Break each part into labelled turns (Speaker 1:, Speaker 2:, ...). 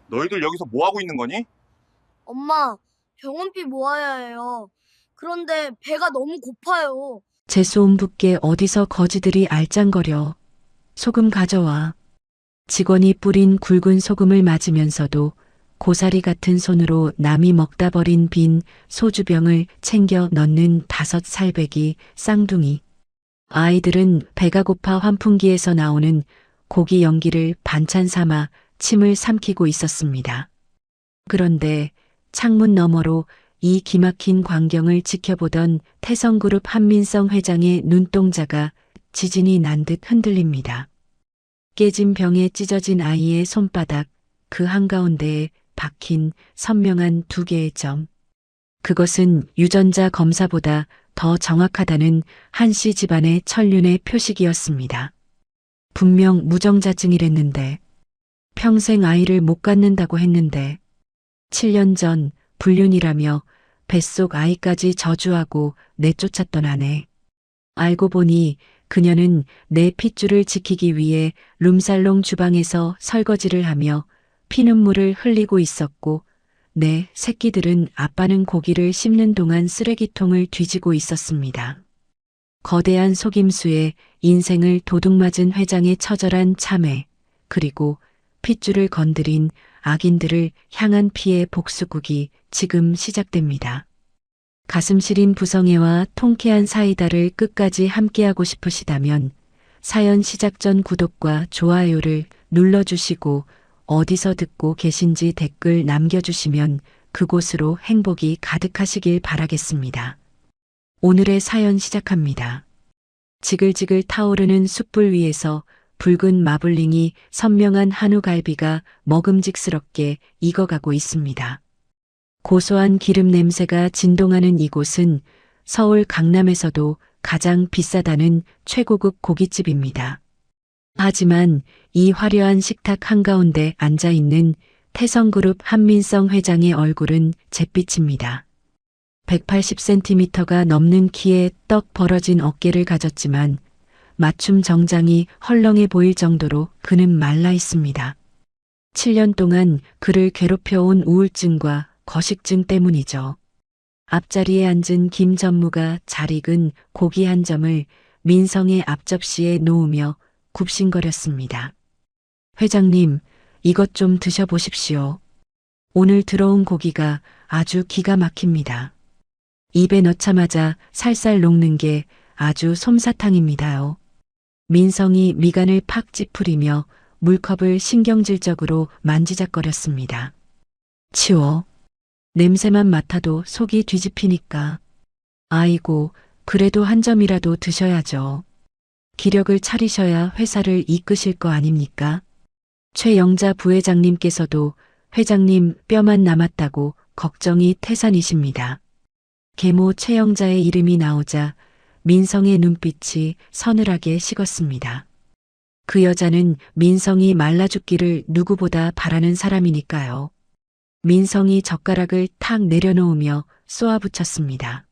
Speaker 1: 너희들 여기서 뭐 하고 있는 거니?
Speaker 2: 엄마, 병원비 모아야 해요. 그런데 배가 너무 고파요.
Speaker 3: 재수옴 붓게 어디서 거지들이 알짱거려. 소금 가져와. 직원이 뿌린 굵은 소금을 맞으면서도 고사리 같은 손으로 남이 먹다 버린 빈 소주병을 챙겨 넣는 5살배기 쌍둥이. 아이들은 배가 고파 환풍기에서 나오는 고기 연기를 반찬 삼아 침을 삼키고 있었습니다. 그런데 창문 너머로 이 기막힌 광경을 지켜보던 태성그룹 한민성 회장의 눈동자가 지진이 난 듯 흔들립니다. 깨진 병에 찢어진 아이의 손바닥, 그 한가운데에 박힌 선명한 2개의 점. 그것은 유전자 검사보다 더 정확하다는 한씨 집안의 천륜의 표식이었습니다. 분명 무정자증이랬는데, 평생 아이를 못 갖는다고 했는데, 7년 전 불륜이라며 뱃속 아이까지 저주하고 내쫓았던 아내. 알고 보니 그녀는 내 핏줄을 지키기 위해 룸살롱 주방에서 설거지를 하며 피눈물을 흘리고 있었고 내 새끼들은 아빠는 고기를 씹는 동안 쓰레기통을 뒤지고 있었습니다. 거대한 속임수에 인생을 도둑맞은 회장의 처절한 참회, 그리고 핏줄을 건드린 악인들을 향한 피해 복수국이 지금 시작됩니다. 가슴 시린 부성애와 통쾌한 사이다를 끝까지 함께하고 싶으시다면 사연 시작 전 구독과 좋아요를 눌러주시고 어디서 듣고 계신지 댓글 남겨주시면 그곳으로 행복이 가득하시길 바라겠습니다. 오늘의 사연 시작합니다. 지글지글 타오르는 숯불 위에서 붉은 마블링이 선명한 한우갈비가 먹음직스럽게 익어가고 있습니다. 고소한 기름 냄새가 진동하는 이곳은 서울 강남에서도 가장 비싸다는 최고급 고깃집입니다. 하지만 이 화려한 식탁 한가운데 앉아있는 태성그룹 한민성 회장의 얼굴은 잿빛입니다. 180cm가 넘는 키에 떡 벌어진 어깨를 가졌지만 맞춤 정장이 헐렁해 보일 정도로 그는 말라 있습니다. 7년 동안 그를 괴롭혀온 우울증과 거식증 때문이죠. 앞자리에 앉은 김 전무가 잘 익은 고기 한 점을 민성의 앞접시에 놓으며 굽신거렸습니다. 회장님, 이것 좀 드셔보십시오. 오늘 들어온 고기가 아주 기가 막힙니다. 입에 넣자마자 살살 녹는 게 아주 솜사탕입니다요. 민성이 미간을 팍 찌푸리며 물컵을 신경질적으로 만지작거렸습니다. 치워. 냄새만 맡아도 속이 뒤집히니까. 아이고, 그래도 한 점이라도 드셔야죠. 기력을 차리셔야 회사를 이끄실 거 아닙니까? 최영자 부회장님께서도 회장님 뼈만 남았다고 걱정이 태산이십니다. 계모 최영자의 이름이 나오자 민성의 눈빛이 서늘하게 식었습니다. 그 여자는 민성이 말라 죽기를 누구보다 바라는 사람이니까요. 민성이 젓가락을 탁 내려놓으며 쏘아붙였습니다.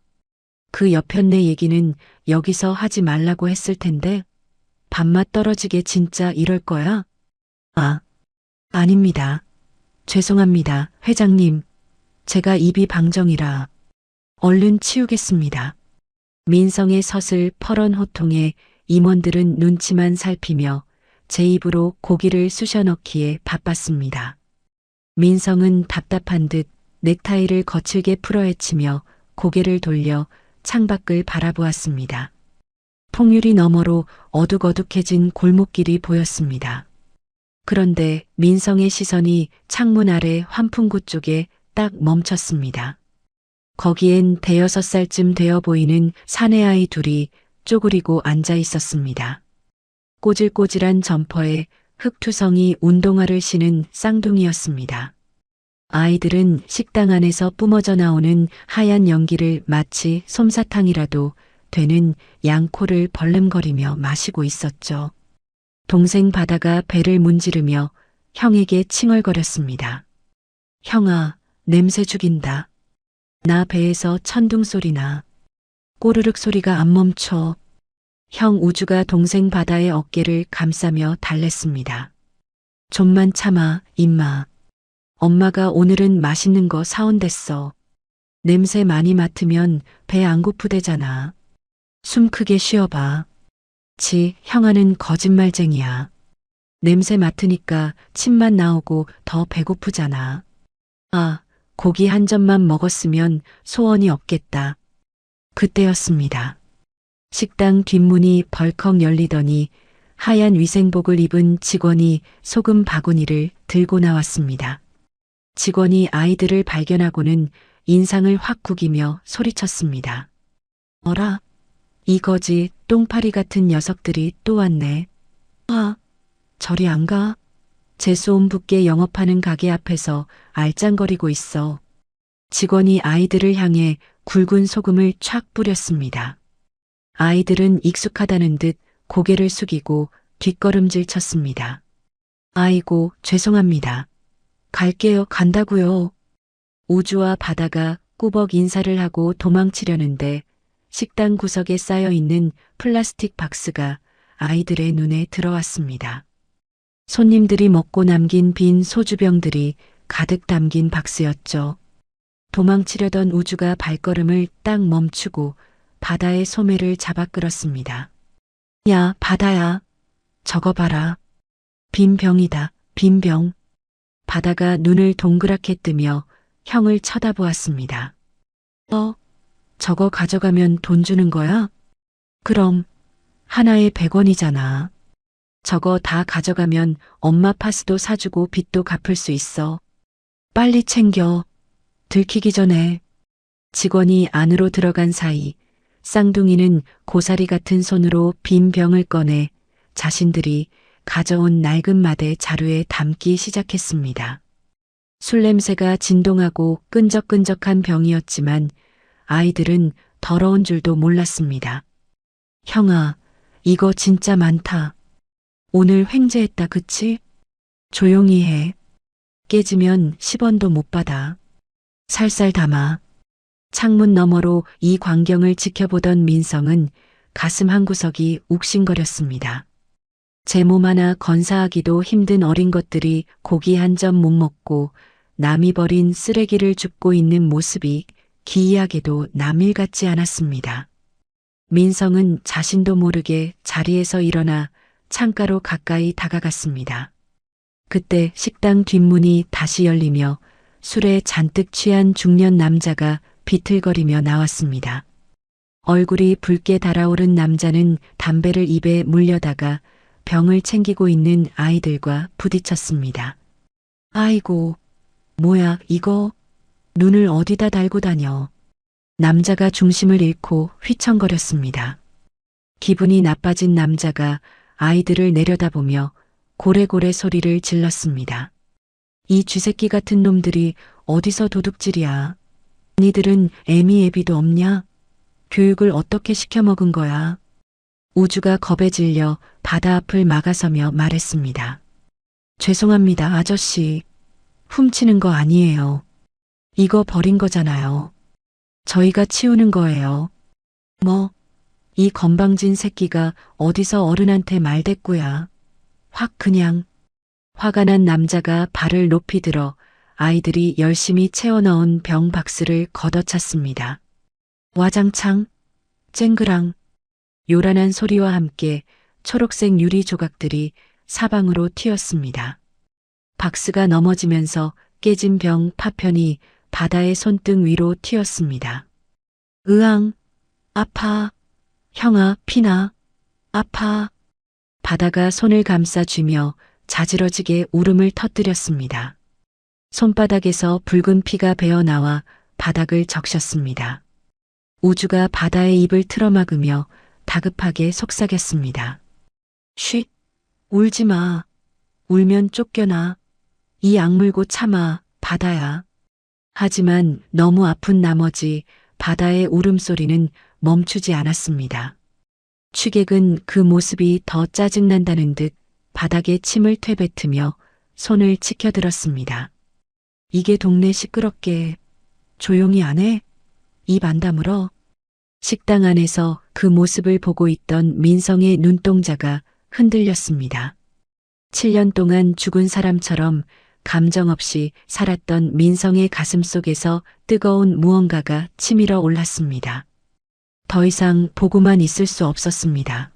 Speaker 3: 그 여편네 얘기는 여기서 하지 말라고 했을 텐데 밥맛 떨어지게 진짜 이럴 거야? 아, 아닙니다. 죄송합니다, 회장님. 제가 입이 방정이라 얼른 치우겠습니다. 민성의 서슬 퍼런 호통에 임원들은 눈치만 살피며 제 입으로 고기를 쑤셔 넣기에 바빴습니다. 민성은 답답한 듯 넥타이를 거칠게 풀어헤치며 고개를 돌려 창밖을 바라보았습니다. 통유리 너머로 어둑어둑해진 골목길이 보였습니다. 그런데 민성의 시선이 창문 아래 환풍구 쪽에 딱 멈췄습니다. 거기엔 5살쯤 되어 보이는 사내아이 둘이 쪼그리고 앉아 있었습니다. 꼬질꼬질한 점퍼에 흑투성이 운동화를 신은 쌍둥이였습니다. 아이들은 식당 안에서 뿜어져 나오는 하얀 연기를 마치 솜사탕이라도 되는 양코를 벌름거리며 마시고 있었죠. 동생 바다가 배를 문지르며 형에게 칭얼거렸습니다. 형아, 냄새 죽인다. 나 배에서 천둥 소리나. 꼬르륵 소리가 안 멈춰. 형 우주가 동생 바다의 어깨를 감싸며 달랬습니다. 좀만 참아, 임마. 엄마가 오늘은 맛있는 거 사온댔어. 냄새 많이 맡으면 배 안 고프대잖아. 숨 크게 쉬어봐. 형아는 거짓말쟁이야. 냄새 맡으니까 침만 나오고 더 배고프잖아. 아, 고기 한 점만 먹었으면 소원이 없겠다. 그때였습니다. 식당 뒷문이 벌컥 열리더니 하얀 위생복을 입은 직원이 소금 바구니를 들고 나왔습니다. 직원이 아이들을 발견하고는 인상을 확 구기며 소리쳤습니다. 어라? 이 거지 똥파리 같은 녀석들이 또 왔네. 아, 저리 안 가? 재수옴 붓게 영업하는 가게 앞에서 알짱거리고 있어. 직원이 아이들을 향해 굵은 소금을 촥 뿌렸습니다. 아이들은 익숙하다는 듯 고개를 숙이고 뒷걸음질 쳤습니다. 아이고, 죄송합니다. 갈게요, 간다고요. 우주와 바다가 꾸벅 인사를 하고 도망치려는데 식당 구석에 쌓여 있는 플라스틱 박스가 아이들의 눈에 들어왔습니다. 손님들이 먹고 남긴 빈 소주병들이 가득 담긴 박스였죠. 도망치려던 우주가 발걸음을 딱 멈추고 바다의 소매를 잡아 끌었습니다. 야, 바다야. 저거 봐라. 빈 병이다, 빈 병. 바다가 눈을 동그랗게 뜨며 형을 쳐다보았습니다. 저거 가져가면 돈 주는 거야? 그럼 하나에 100원이잖아. 저거 다 가져가면 엄마 파스도 사주고 빚도 갚을 수 있어. 빨리 챙겨. 들키기 전에. 직원이 안으로 들어간 사이 쌍둥이는 고사리 같은 손으로 빈 병을 꺼내 자신들이 가져온 낡은 마대 자루에 담기 시작했습니다. 술 냄새가 진동하고 끈적끈적한 병이었지만 아이들은 더러운 줄도 몰랐습니다. 형아, 이거 진짜 많다. 오늘 횡재했다, 그치? 조용히 해. 깨지면 10원도 못 받아. 살살 담아. 창문 너머로 이 광경을 지켜보던 민성은 가슴 한구석이 욱신거렸습니다. 제 몸 하나 건사하기도 힘든 어린 것들이 고기 한 점 못 먹고 남이 버린 쓰레기를 줍고 있는 모습이 기이하게도 남일 같지 않았습니다. 민성은 자신도 모르게 자리에서 일어나 창가로 가까이 다가갔습니다. 그때 식당 뒷문이 다시 열리며 술에 잔뜩 취한 중년 남자가 비틀거리며 나왔습니다. 얼굴이 붉게 달아오른 남자는 담배를 입에 물려다가 병을 챙기고 있는 아이들과 부딪혔습니다. 아이고, 뭐야 이거? 눈을 어디다 달고 다녀. 남자가 중심을 잃고 휘청거렸습니다. 기분이 나빠진 남자가 아이들을 내려다보며 고래고래 소리를 질렀습니다. 이 쥐새끼 같은 놈들이 어디서 도둑질이야. 니들은 애미애비도 없냐? 교육을 어떻게 시켜 먹은 거야? 우주가 겁에 질려 바다 앞을 막아서며 말했습니다. 죄송합니다, 아저씨. 훔치는 거 아니에요. 이거 버린 거잖아요. 저희가 치우는 거예요. 뭐, 이 건방진 새끼가 어디서 어른한테 말대꾸야. 확 그냥. 화가 난 남자가 발을 높이 들어 아이들이 열심히 채워 넣은 병 박스를 걷어찼습니다. 와장창, 쨍그랑, 요란한 소리와 함께 초록색 유리 조각들이 사방으로 튀었습니다. 박스가 넘어지면서 깨진 병 파편이 바다의 손등 위로 튀었습니다. 으앙, 아파. 형아, 피나. 아파. 바다가 손을 감싸 쥐며 자지러지게 울음을 터뜨렸습니다. 손바닥에서 붉은 피가 배어나와 바닥을 적셨습니다. 우주가 바다의 입을 틀어막으며 다급하게 속삭였습니다. 쉿, 울지 마. 울면 쫓겨나. 이 악물고 참아, 바다야. 하지만 너무 아픈 나머지 바다의 울음소리는 멈추지 않았습니다. 취객은 그 모습이 더 짜증난다는 듯 바닥에 침을 퇴뱉으며 손을 치켜들었습니다. 이게 동네 시끄럽게 조용히 안 해? 입 안 다물어? 식당 안에서 그 모습을 보고 있던 민성의 눈동자가 흔들렸습니다. 7년 동안 죽은 사람처럼 감정 없이 살았던 민성의 가슴 속에서 뜨거운 무언가가 치밀어 올랐습니다. 더 이상 보고만 있을 수 없었습니다.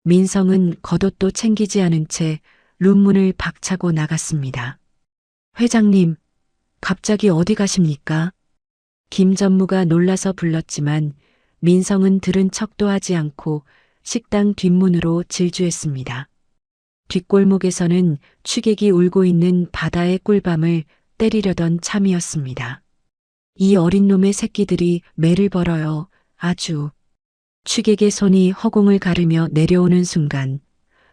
Speaker 3: 민성은 겉옷도 챙기지 않은 채 룸문을 박차고 나갔습니다. 회장님, 갑자기 어디 가십니까? 김 전무가 놀라서 불렀지만 민성은 들은 척도 하지 않고 식당 뒷문으로 질주했습니다. 뒷골목에서는 취객이 울고 있는 바다의 꿀밤을 때리려던 참이었습니다. 이 어린 놈의 새끼들이 매를 벌어요. 아주. 취객의 손이 허공을 가르며 내려오는 순간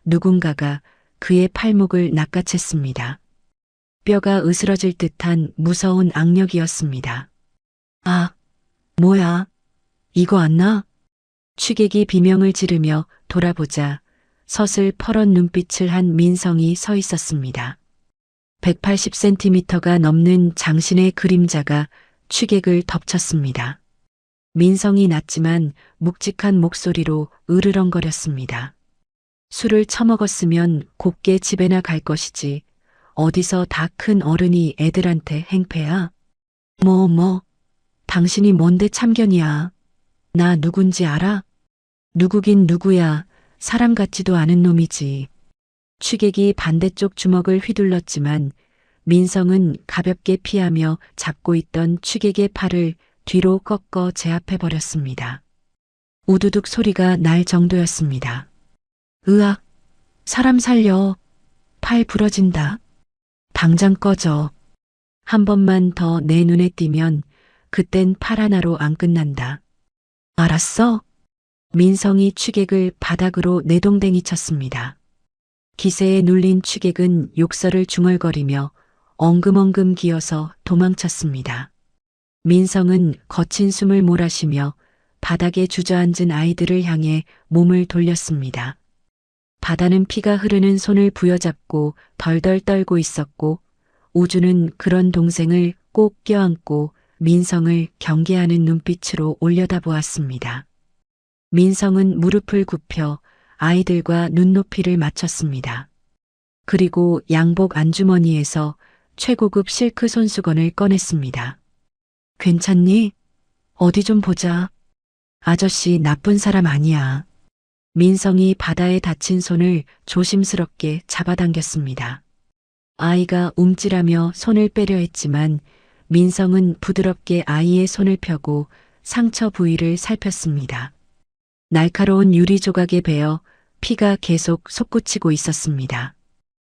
Speaker 3: 누군가가 그의 팔목을 낚아챘습니다. 뼈가 으스러질 듯한 무서운 악력이었습니다. 아, 뭐야? 이거 안 나? 취객이 비명을 지르며 돌아보자 서슬 퍼런 눈빛을 한 민성이 서 있었습니다. 180cm가 넘는 장신의 그림자가 취객을 덮쳤습니다. 민성이 낮지만 묵직한 목소리로 으르렁거렸습니다. 술을 처먹었으면 곱게 집에나 갈 것이지 어디서 다 큰 어른이 애들한테 행패야? 당신이 뭔데 참견이야? 나 누군지 알아? 누구긴 누구야. 사람 같지도 않은 놈이지. 취객이 반대쪽 주먹을 휘둘렀지만 민성은 가볍게 피하며 잡고 있던 취객의 팔을 뒤로 꺾어 제압해버렸습니다. 우두둑 소리가 날 정도였습니다. 으악! 사람 살려! 팔 부러진다. 당장 꺼져. 한 번만 더 내 눈에 띄면 그땐 팔 하나로 안 끝난다. 알았어? 민성이 취객을 바닥으로 내동댕이 쳤습니다. 기세에 눌린 취객은 욕설을 중얼거리며 엉금엉금 기어서 도망쳤습니다. 민성은 거친 숨을 몰아쉬며 바닥에 주저앉은 아이들을 향해 몸을 돌렸습니다. 바다는 피가 흐르는 손을 부여잡고 덜덜 떨고 있었고 우주는 그런 동생을 꼭 껴안고 민성을 경계하는 눈빛으로 올려다보았습니다. 민성은 무릎을 굽혀 아이들과 눈높이를 맞췄습니다. 그리고 양복 안주머니에서 최고급 실크 손수건을 꺼냈습니다. 괜찮니? 어디 좀 보자. 아저씨 나쁜 사람 아니야. 민성이 바다에 다친 손을 조심스럽게 잡아당겼습니다. 아이가 움찔하며 손을 빼려 했지만 민성은 부드럽게 아이의 손을 펴고 상처 부위를 살폈습니다. 날카로운 유리 조각에 베어 피가 계속 솟구치고 있었습니다.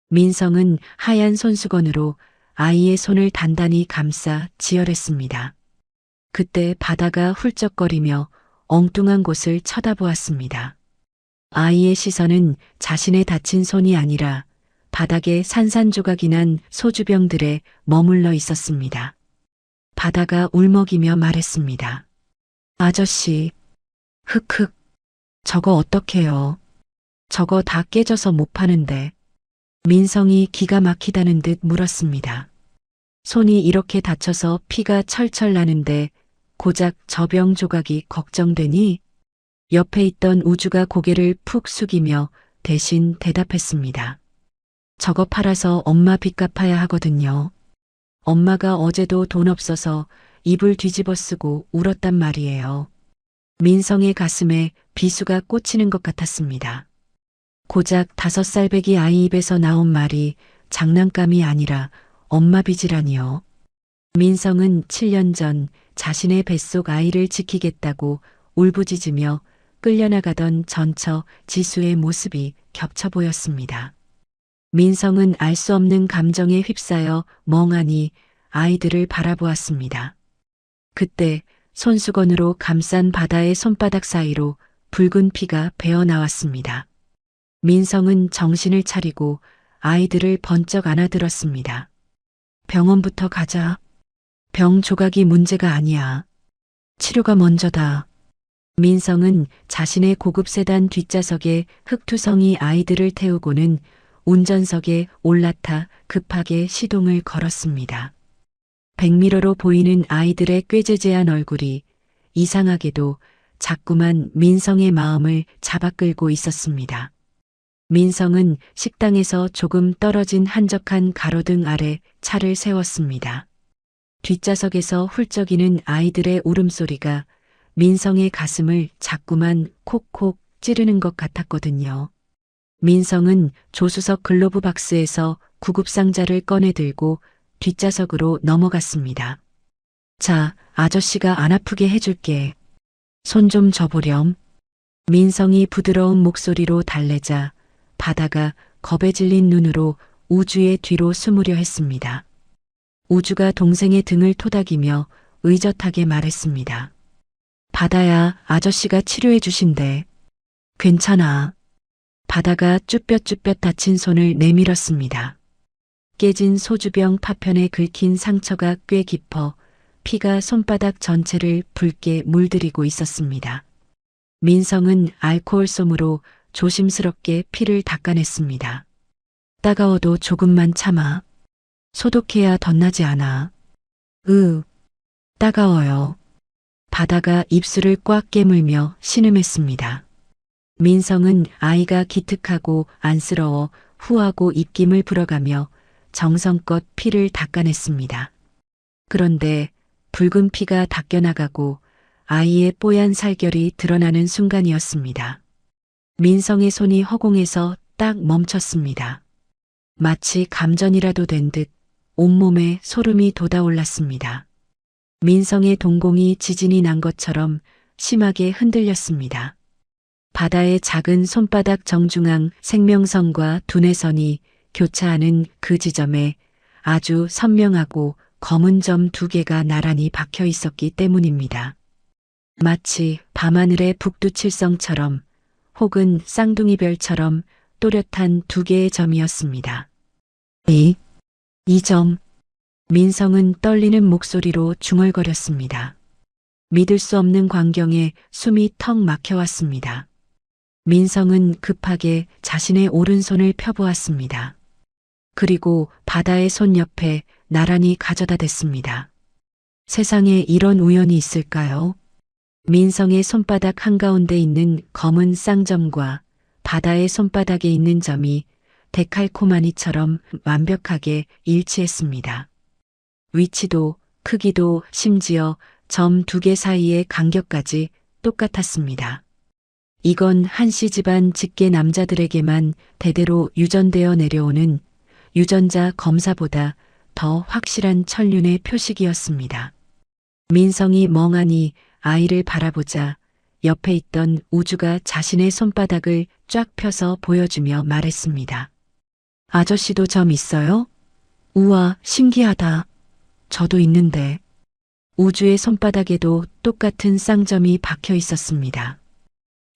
Speaker 3: 민성은 하얀 손수건으로 아이의 손을 단단히 감싸 지혈했습니다. 그때 바다가 훌쩍거리며 엉뚱한 곳을 쳐다보았습니다. 아이의 시선은 자신의 다친 손이 아니라 바닥에 산산조각이 난 소주병들에 머물러 있었습니다. 바다가 울먹이며 말했습니다. 아저씨, 흑흑, 저거 어떡해요? 저거 다 깨져서 못 파는데. 민성이 기가 막히다는 듯 물었습니다. 손이 이렇게 다쳐서 피가 철철 나는데 고작 저 병 조각이 걱정되니? 옆에 있던 우주가 고개를 푹 숙이며 대신 대답했습니다. 저거 팔아서 엄마 빚 갚아야 하거든요. 엄마가 어제도 돈 없어서 이불 뒤집어 쓰고 울었단 말이에요. 민성의 가슴에 비수가 꽂히는 것 같았습니다. 고작 5살배기 아이 입에서 나온 말이 장난감이 아니라 엄마 빚이라니요. 민성은 7년 전 자신의 뱃속 아이를 지키겠다고 울부짖으며 끌려나가던 전처 지수의 모습이 겹쳐 보였습니다. 민성은 알 수 없는 감정에 휩싸여 멍하니 아이들을 바라보았습니다. 그때 손수건으로 감싼 바다의 손바닥 사이로 붉은 피가 배어 나왔습니다. 민성은 정신을 차리고 아이들을 번쩍 안아들었습니다. 병원부터 가자. 병 조각이 문제가 아니야. 치료가 먼저다. 민성은 자신의 고급 세단 뒷좌석에 흑투성이 아이들을 태우고는 운전석에 올라타 급하게 시동을 걸었습니다. 백미러로 보이는 아이들의 꾀죄죄한 얼굴이 이상하게도 자꾸만 민성의 마음을 잡아끌고 있었습니다. 민성은 식당에서 조금 떨어진 한적한 가로등 아래 차를 세웠습니다. 뒷좌석에서 훌쩍이는 아이들의 울음소리가 민성의 가슴을 자꾸만 콕콕 찌르는 것 같았거든요. 민성은 조수석 글로브 박스에서 구급상자를 꺼내 들고 뒷좌석으로 넘어갔습니다. 자, 아저씨가 안 아프게 해줄게. 손 좀 줘보렴. 민성이 부드러운 목소리로 달래자 바다가 겁에 질린 눈으로 우주의 뒤로 숨으려 했습니다. 우주가 동생의 등을 토닥이며 의젓하게 말했습니다. 바다야, 아저씨가 치료해 주신대. 괜찮아. 바다가 쭈뼛쭈뼛 다친 손을 내밀었습니다. 깨진 소주병 파편에 긁힌 상처가 꽤 깊어 피가 손바닥 전체를 붉게 물들이고 있었습니다. 민성은 알코올솜으로 조심스럽게 피를 닦아냈습니다. 따가워도 조금만 참아. 소독해야 덧나지 않아. 따가워요. 바다가 입술을 꽉 깨물며 신음했습니다. 민성은 아이가 기특하고 안쓰러워 후하고 입김을 불어가며 정성껏 피를 닦아냈습니다. 그런데 붉은 피가 닦여나가고 아이의 뽀얀 살결이 드러나는 순간이었습니다. 민성의 손이 허공에서 딱 멈췄습니다. 마치 감전이라도 된 듯 온몸에 소름이 돋아올랐습니다. 민성의 동공이 지진이 난 것처럼 심하게 흔들렸습니다. 바다의 작은 손바닥 정중앙 생명선과 두뇌선이 교차하는 그 지점에 아주 선명하고 검은 점 2개가 나란히 박혀 있었기 때문입니다. 마치 밤하늘의 북두칠성처럼 혹은 쌍둥이별처럼 또렷한 2개의 점이었습니다. 이 점. 민성은 떨리는 목소리로 중얼거렸습니다. 믿을 수 없는 광경에 숨이 턱 막혀왔습니다. 민성은 급하게 자신의 오른손을 펴보았습니다. 그리고 바다의 손 옆에 나란히 가져다 댔습니다. 세상에 이런 우연이 있을까요? 민성의 손바닥 한가운데 있는 검은 쌍점과 바다의 손바닥에 있는 점이 데칼코마니처럼 완벽하게 일치했습니다. 위치도 크기도 심지어 점 2개 사이의 간격까지 똑같았습니다. 이건 한씨 집안 직계 남자들에게만 대대로 유전되어 내려오는 유전자 검사보다 더 확실한 천륜의 표식이었습니다. 민성이 멍하니 아이를 바라보자 옆에 있던 우주가 자신의 손바닥을 쫙 펴서 보여주며 말했습니다. 아저씨도 점 있어요? 우와, 신기하다. 저도 있는데. 우주의 손바닥에도 똑같은 쌍점이 박혀 있었습니다.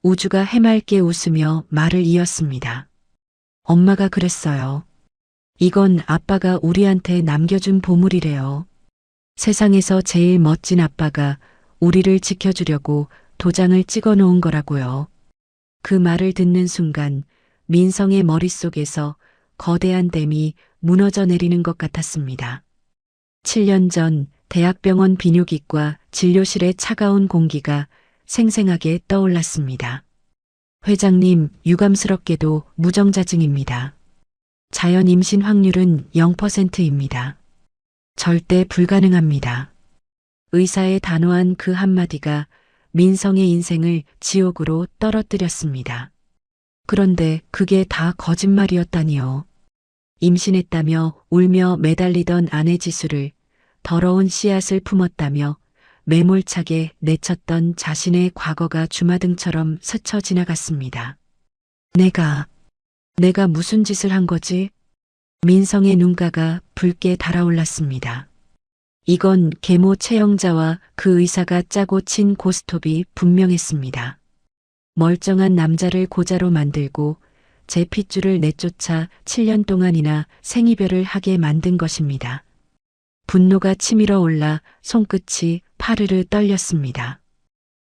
Speaker 3: 우주가 해맑게 웃으며 말을 이었습니다. 엄마가 그랬어요. 이건 아빠가 우리한테 남겨준 보물이래요. 세상에서 제일 멋진 아빠가 우리를 지켜주려고 도장을 찍어 놓은 거라고요. 그 말을 듣는 순간 민성의 머릿속에서 거대한 댐이 무너져 내리는 것 같았습니다. 7년 전 대학병원 비뇨기과 진료실의 차가운 공기가 생생하게 떠올랐습니다. 회장님, 유감스럽게도 무정자증입니다. 자연 임신 확률은 0%입니다. 절대 불가능합니다. 의사의 단호한 그 한마디가 민성의 인생을 지옥으로 떨어뜨렸습니다. 그런데 그게 다 거짓말이었다니요. 임신했다며 울며 매달리던 아내 지수를 더러운 씨앗을 품었다며 매몰차게 내쳤던 자신의 과거가 주마등처럼 스쳐 지나갔습니다. 내가 무슨 짓을 한 거지? 민성의 눈가가 붉게 달아올랐습니다. 이건 계모 채영자와 그 의사가 짜고 친 고스톱이 분명했습니다. 멀쩡한 남자를 고자로 만들고 제 핏줄을 내쫓아 7년 동안이나 생이별을 하게 만든 것입니다. 분노가 치밀어 올라 손끝이 파르르 떨렸습니다.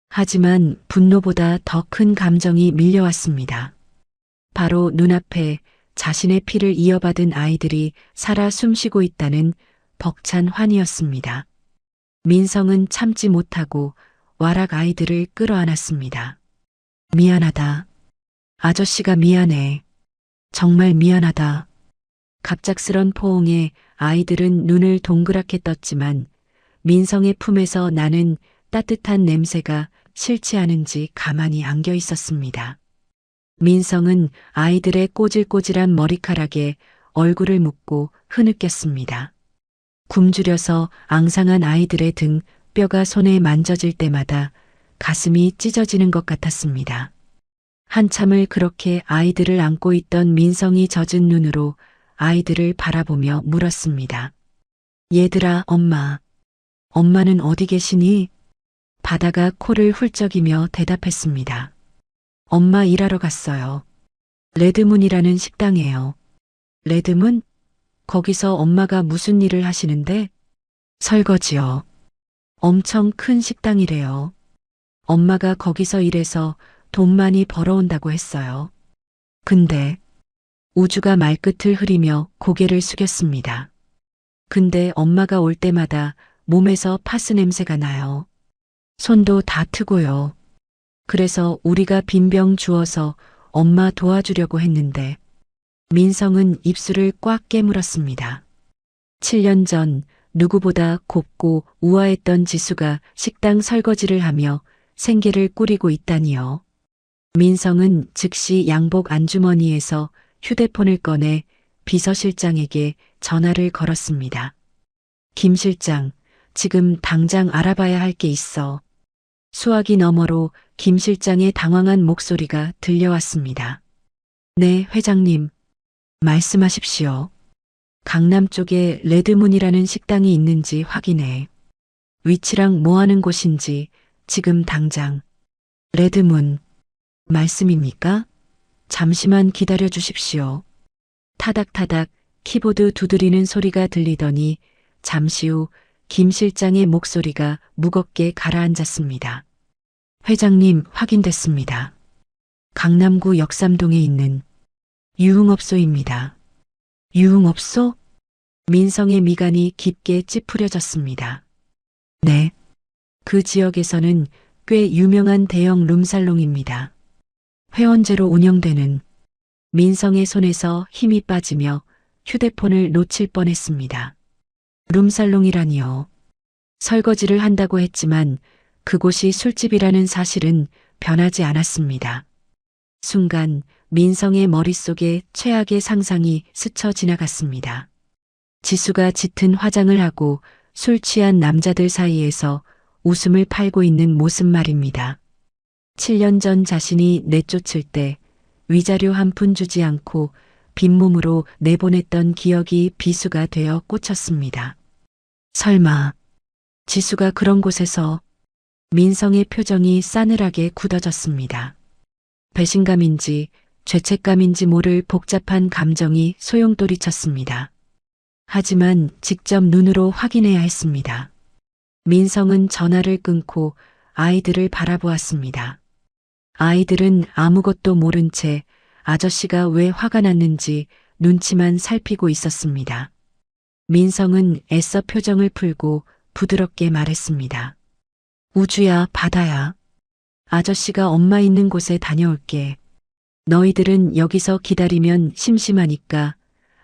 Speaker 3: 하지만 분노보다 더 큰 감정이 밀려왔습니다. 바로 눈앞에 자신의 피를 이어받은 아이들이 살아 숨쉬고 있다는 벅찬 환희였습니다. 민성은 참지 못하고 와락 아이들을 끌어안았습니다. 미안하다. 아저씨가 미안해. 정말 미안하다. 갑작스런 포옹에 아이들은 눈을 동그랗게 떴지만 민성의 품에서 나는 따뜻한 냄새가 싫지 않은지 가만히 안겨 있었습니다. 민성은 아이들의 꼬질꼬질한 머리카락에 얼굴을 묻고 흐느꼈습니다. 굶주려서 앙상한 아이들의 등 뼈가 손에 만져질 때마다 가슴이 찢어지는 것 같았습니다. 한참을 그렇게 아이들을 안고 있던 민성이 젖은 눈으로 아이들을 바라보며 물었습니다. 얘들아, 엄마는 어디 계시니? 바다가 코를 훌쩍이며 대답했습니다. 엄마 일하러 갔어요. 레드문이라는 식당에요. 레드문? 거기서 엄마가 무슨 일을 하시는데? 설거지요. 엄청 큰 식당이래요. 엄마가 거기서 일해서 돈 많이 벌어온다고 했어요. 근데 우주가 말끝을 흐리며 고개를 숙였습니다. 근데 엄마가 올 때마다 몸에서 파스 냄새가 나요. 손도 다 트고요. 그래서 우리가 빈병 주워서 엄마 도와주려고 했는데 민성은 입술을 꽉 깨물었습니다. 7년 전 누구보다 곱고 우아했던 지수가 식당 설거지를 하며 생계를 꾸리고 있다니요. 민성은 즉시 양복 안주머니에서 휴대폰을 꺼내 비서실장에게 전화를 걸었습니다. 김 실장, 지금 당장 알아봐야 할 게 있어. 수화기 너머로 김 실장의 당황한 목소리가 들려왔습니다. 네, 회장님. 말씀하십시오. 강남 쪽에 레드문이라는 식당이 있는지 확인해. 위치랑 뭐 하는 곳인지 지금 당장. 레드문. 말씀입니까? 잠시만 기다려 주십시오. 타닥타닥 키보드 두드리는 소리가 들리더니 잠시 후 김 실장의 목소리가 무겁게 가라앉았습니다. 회장님, 확인됐습니다. 강남구 역삼동에 있는 유흥업소입니다. 유흥업소? 민성의 미간이 깊게 찌푸려졌습니다. 네. 그 지역에서는 꽤 유명한 대형 룸살롱입니다. 회원제로 운영되는. 민성의 손에서 힘이 빠지며 휴대폰을 놓칠 뻔했습니다. 룸살롱이라니요. 설거지를 한다고 했지만 그곳이 술집이라는 사실은 변하지 않았습니다. 순간 민성의 머릿속에 최악의 상상이 스쳐 지나갔습니다. 지수가 짙은 화장을 하고 술 취한 남자들 사이에서 웃음을 팔고 있는 모습 말입니다. 7년 전 자신이 내쫓을 때 위자료 한 푼 주지 않고 빈몸으로 내보냈던 기억이 비수가 되어 꽂혔습니다. 설마 지수가 그런 곳에서. 민성의 표정이 싸늘하게 굳어졌습니다. 배신감인지 죄책감인지 모를 복잡한 감정이 소용돌이쳤습니다. 하지만 직접 눈으로 확인해야 했습니다. 민성은 전화를 끊고 아이들을 바라보았습니다. 아이들은 아무것도 모른 채 아저씨가 왜 화가 났는지 눈치만 살피고 있었습니다. 민성은 애써 표정을 풀고 부드럽게 말했습니다. 우주야, 바다야. 아저씨가 엄마 있는 곳에 다녀올게. 너희들은 여기서 기다리면 심심하니까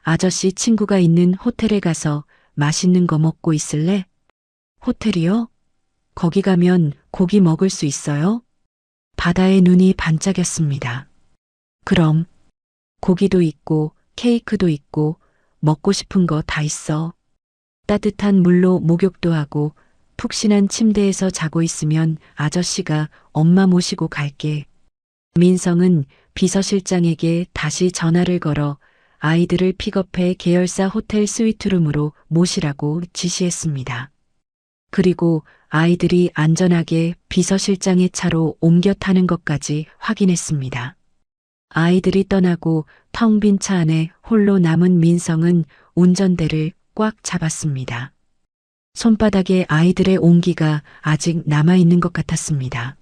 Speaker 3: 아저씨 친구가 있는 호텔에 가서 맛있는 거 먹고 있을래? 호텔이요? 거기 가면 고기 먹을 수 있어요? 바다의 눈이 반짝였습니다. 그럼 고기도 있고 케이크도 있고 먹고 싶은 거 다 있어. 따뜻한 물로 목욕도 하고 푹신한 침대에서 자고 있으면 아저씨가 엄마 모시고 갈게. 민성은 비서실장에게 다시 전화를 걸어 아이들을 픽업해 계열사 호텔 스위트룸으로 모시라고 지시했습니다. 그리고 아이들이 안전하게 비서실장의 차로 옮겨 타는 것까지 확인했습니다. 아이들이 떠나고 텅 빈 차 안에 홀로 남은 민성은 운전대를 꽉 잡았습니다. 손바닥에 아이들의 온기가 아직 남아있는 것 같았습니다.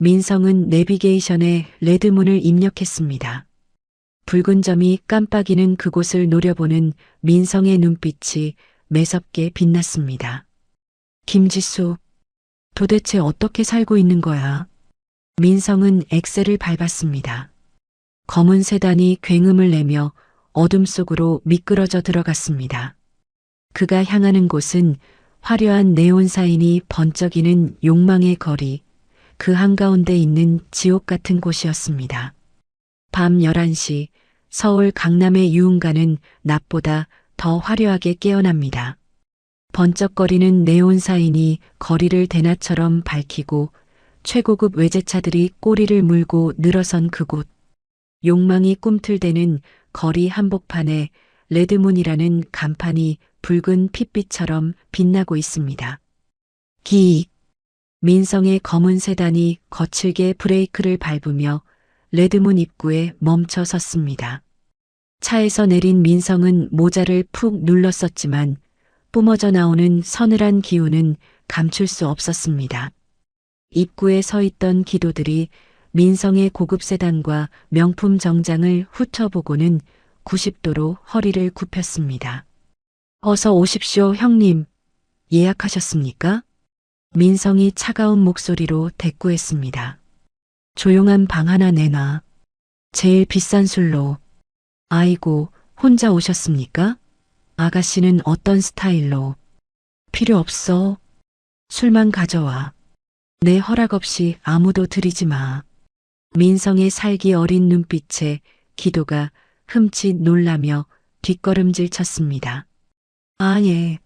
Speaker 3: 민성은 내비게이션에 레드문을 입력했습니다. 붉은 점이 깜빡이는 그곳을 노려보는 민성의 눈빛이 매섭게 빛났습니다. 김지수, 도대체 어떻게 살고 있는 거야? 민성은 엑셀을 밟았습니다. 검은 세단이 굉음을 내며 어둠 속으로 미끄러져 들어갔습니다. 그가 향하는 곳은 화려한 네온 사인이 번쩍이는 욕망의 거리, 그 한가운데 있는 지옥 같은 곳이었습니다. 밤 11시 서울 강남의 유흥가는 낮보다 더 화려하게 깨어납니다. 번쩍거리는 네온 사인이 거리를 대낮처럼 밝히고 최고급 외제차들이 꼬리를 물고 늘어선 그곳. 욕망이 꿈틀대는 거리 한복판에 레드문이라는 간판이 붉은 핏빛처럼 빛나고 있습니다. 기. 민성의 검은 세단이 거칠게 브레이크를 밟으며 레드문 입구에 멈춰 섰습니다. 차에서 내린 민성은 모자를 푹 눌렀었지만 뿜어져 나오는 서늘한 기운은 감출 수 없었습니다. 입구에 서 있던 기도들이 민성의 고급 세단과 명품 정장을 훑어보고는 90도로 허리를 굽혔습니다. 어서 오십시오, 형님. 예약하셨습니까? 민성이 차가운 목소리로 대꾸했습니다. 조용한 방 하나 내놔. 제일 비싼 술로. 아이고, 혼자 오셨습니까? 아가씨는 어떤 스타일로? 필요 없어. 술만 가져와. 내 허락 없이 아무도 들이지 마. 민성의 살기 어린 눈빛에 기도가 흠칫 놀라며 뒷걸음질 쳤습니다. 아, 예.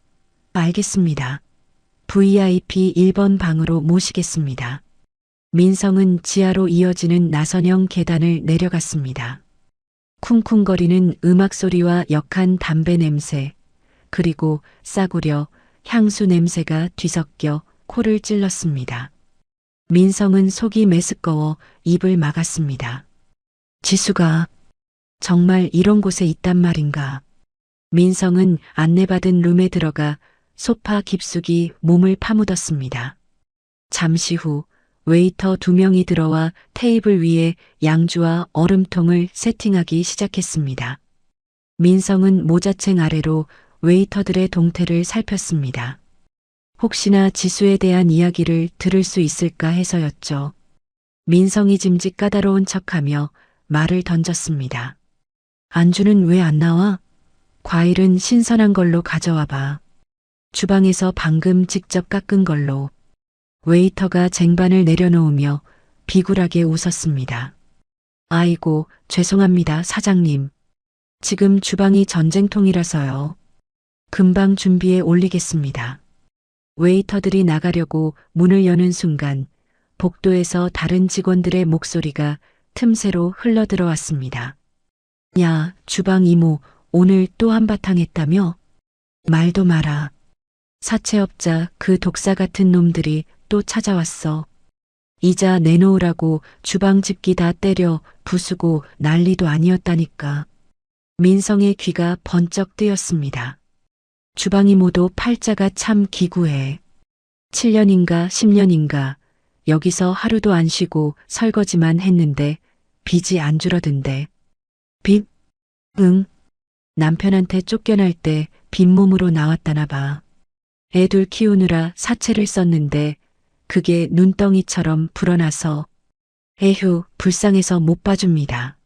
Speaker 3: 알겠습니다. VIP 1번 방으로 모시겠습니다. 민성은 지하로 이어지는 나선형 계단을 내려갔습니다. 쿵쿵거리는 음악 소리와 역한 담배 냄새, 그리고 싸구려 향수 냄새가 뒤섞여 코를 찔렀습니다. 민성은 속이 메스꺼워 입을 막았습니다. 지수가 정말 이런 곳에 있단 말인가. 민성은 안내받은 룸에 들어가 소파 깊숙이 몸을 파묻었습니다. 잠시 후 웨이터 2명이 들어와 테이블 위에 양주와 얼음통을 세팅하기 시작했습니다. 민성은 모자챙 아래로 웨이터들의 동태를 살폈습니다. 혹시나 지수에 대한 이야기를 들을 수 있을까 해서였죠. 민성이 짐짓 까다로운 척하며 말을 던졌습니다. 안주는 왜 안 나와? 과일은 신선한 걸로 가져와 봐. 주방에서 방금 직접 깎은 걸로. 웨이터가 쟁반을 내려놓으며 비굴하게 웃었습니다. 아이고, 죄송합니다, 사장님. 지금 주방이 전쟁통이라서요. 금방 준비해 올리겠습니다. 웨이터들이 나가려고 문을 여는 순간 복도에서 다른 직원들의 목소리가 틈새로 흘러들어왔습니다. 야, 주방 이모, 오늘 또 한바탕 했다며? 말도 마라. 사채업자 그 독사 같은 놈들이 또 찾아왔어. 이자 내놓으라고 주방 집기 다 때려 부수고 난리도 아니었다니까. 민성의 귀가 번쩍 뜨였습니다. 주방 이모도 팔자가 참 기구해. 7년인가 10년인가 여기서 하루도 안 쉬고 설거지만 했는데 빚이 안 줄어든대. 빚? 응. 남편한테 쫓겨날 때 빈몸으로 나왔다나 봐. 애들 키우느라 사채를 썼는데 그게 눈덩이처럼 불어나서 에휴 불쌍해서 못 봐줍니다.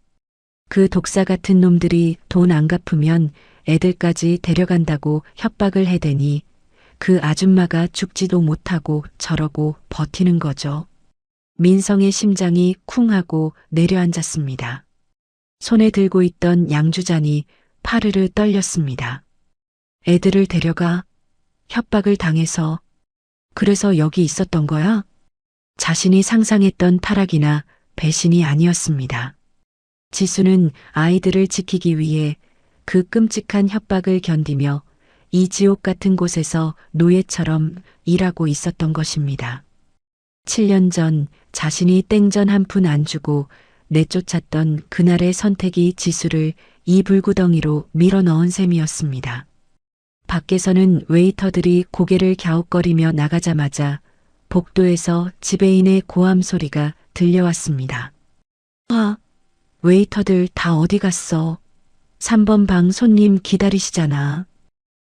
Speaker 3: 그 독사 같은 놈들이 돈 안 갚으면 애들까지 데려간다고 협박을 해대니 그 아줌마가 죽지도 못하고 저러고 버티는 거죠. 민성의 심장이 쿵 하고 내려앉았습니다. 손에 들고 있던 양주잔이 파르르 떨렸습니다. 애들을 데려가? 협박을 당해서. 그래서 여기 있었던 거야? 자신이 상상했던 타락이나 배신이 아니었습니다. 지수는 아이들을 지키기 위해 그 끔찍한 협박을 견디며 이 지옥 같은 곳에서 노예처럼 일하고 있었던 것입니다. 7년 전 자신이 땡전 한 푼 안 주고 내쫓았던 그날의 선택이 지수를 이 불구덩이로 밀어넣은 셈이었습니다. 밖에서는 웨이터들이 고개를 갸웃거리며 나가자마자 복도에서 지배인의 고함 소리가 들려왔습니다. 아, 웨이터들 다 어디 갔어? 3번 방 손님 기다리시잖아.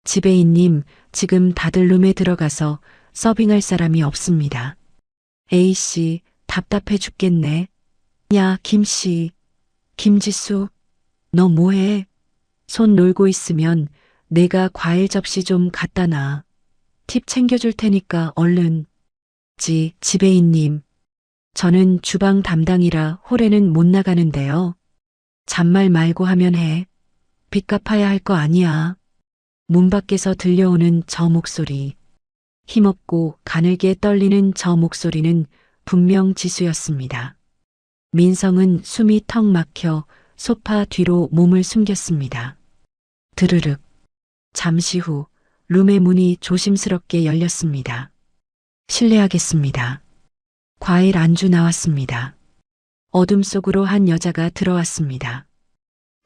Speaker 3: 지배인님, 지금 다들 룸에 들어가서 서빙할 사람이 없습니다. A씨, 답답해 죽겠네. 야, 김씨. 김지수, 너 뭐해? 손 놀고 있으면 내가 과일 접시 좀 갖다 놔. 팁 챙겨줄 테니까 얼른. 지배인님. 저는 주방 담당이라 홀에는 못 나가는데요. 잔말 말고 하면 해. 빚 갚아야 할 거 아니야. 문 밖에서 들려오는 저 목소리. 힘없고 가늘게 떨리는 저 목소리는 분명 지수였습니다. 민성은 숨이 턱 막혀 소파 뒤로 몸을 숨겼습니다. 드르륵. 잠시 후 룸의 문이 조심스럽게 열렸습니다. 실례하겠습니다. 과일 안주 나왔습니다. 어둠 속으로 한 여자가 들어왔습니다.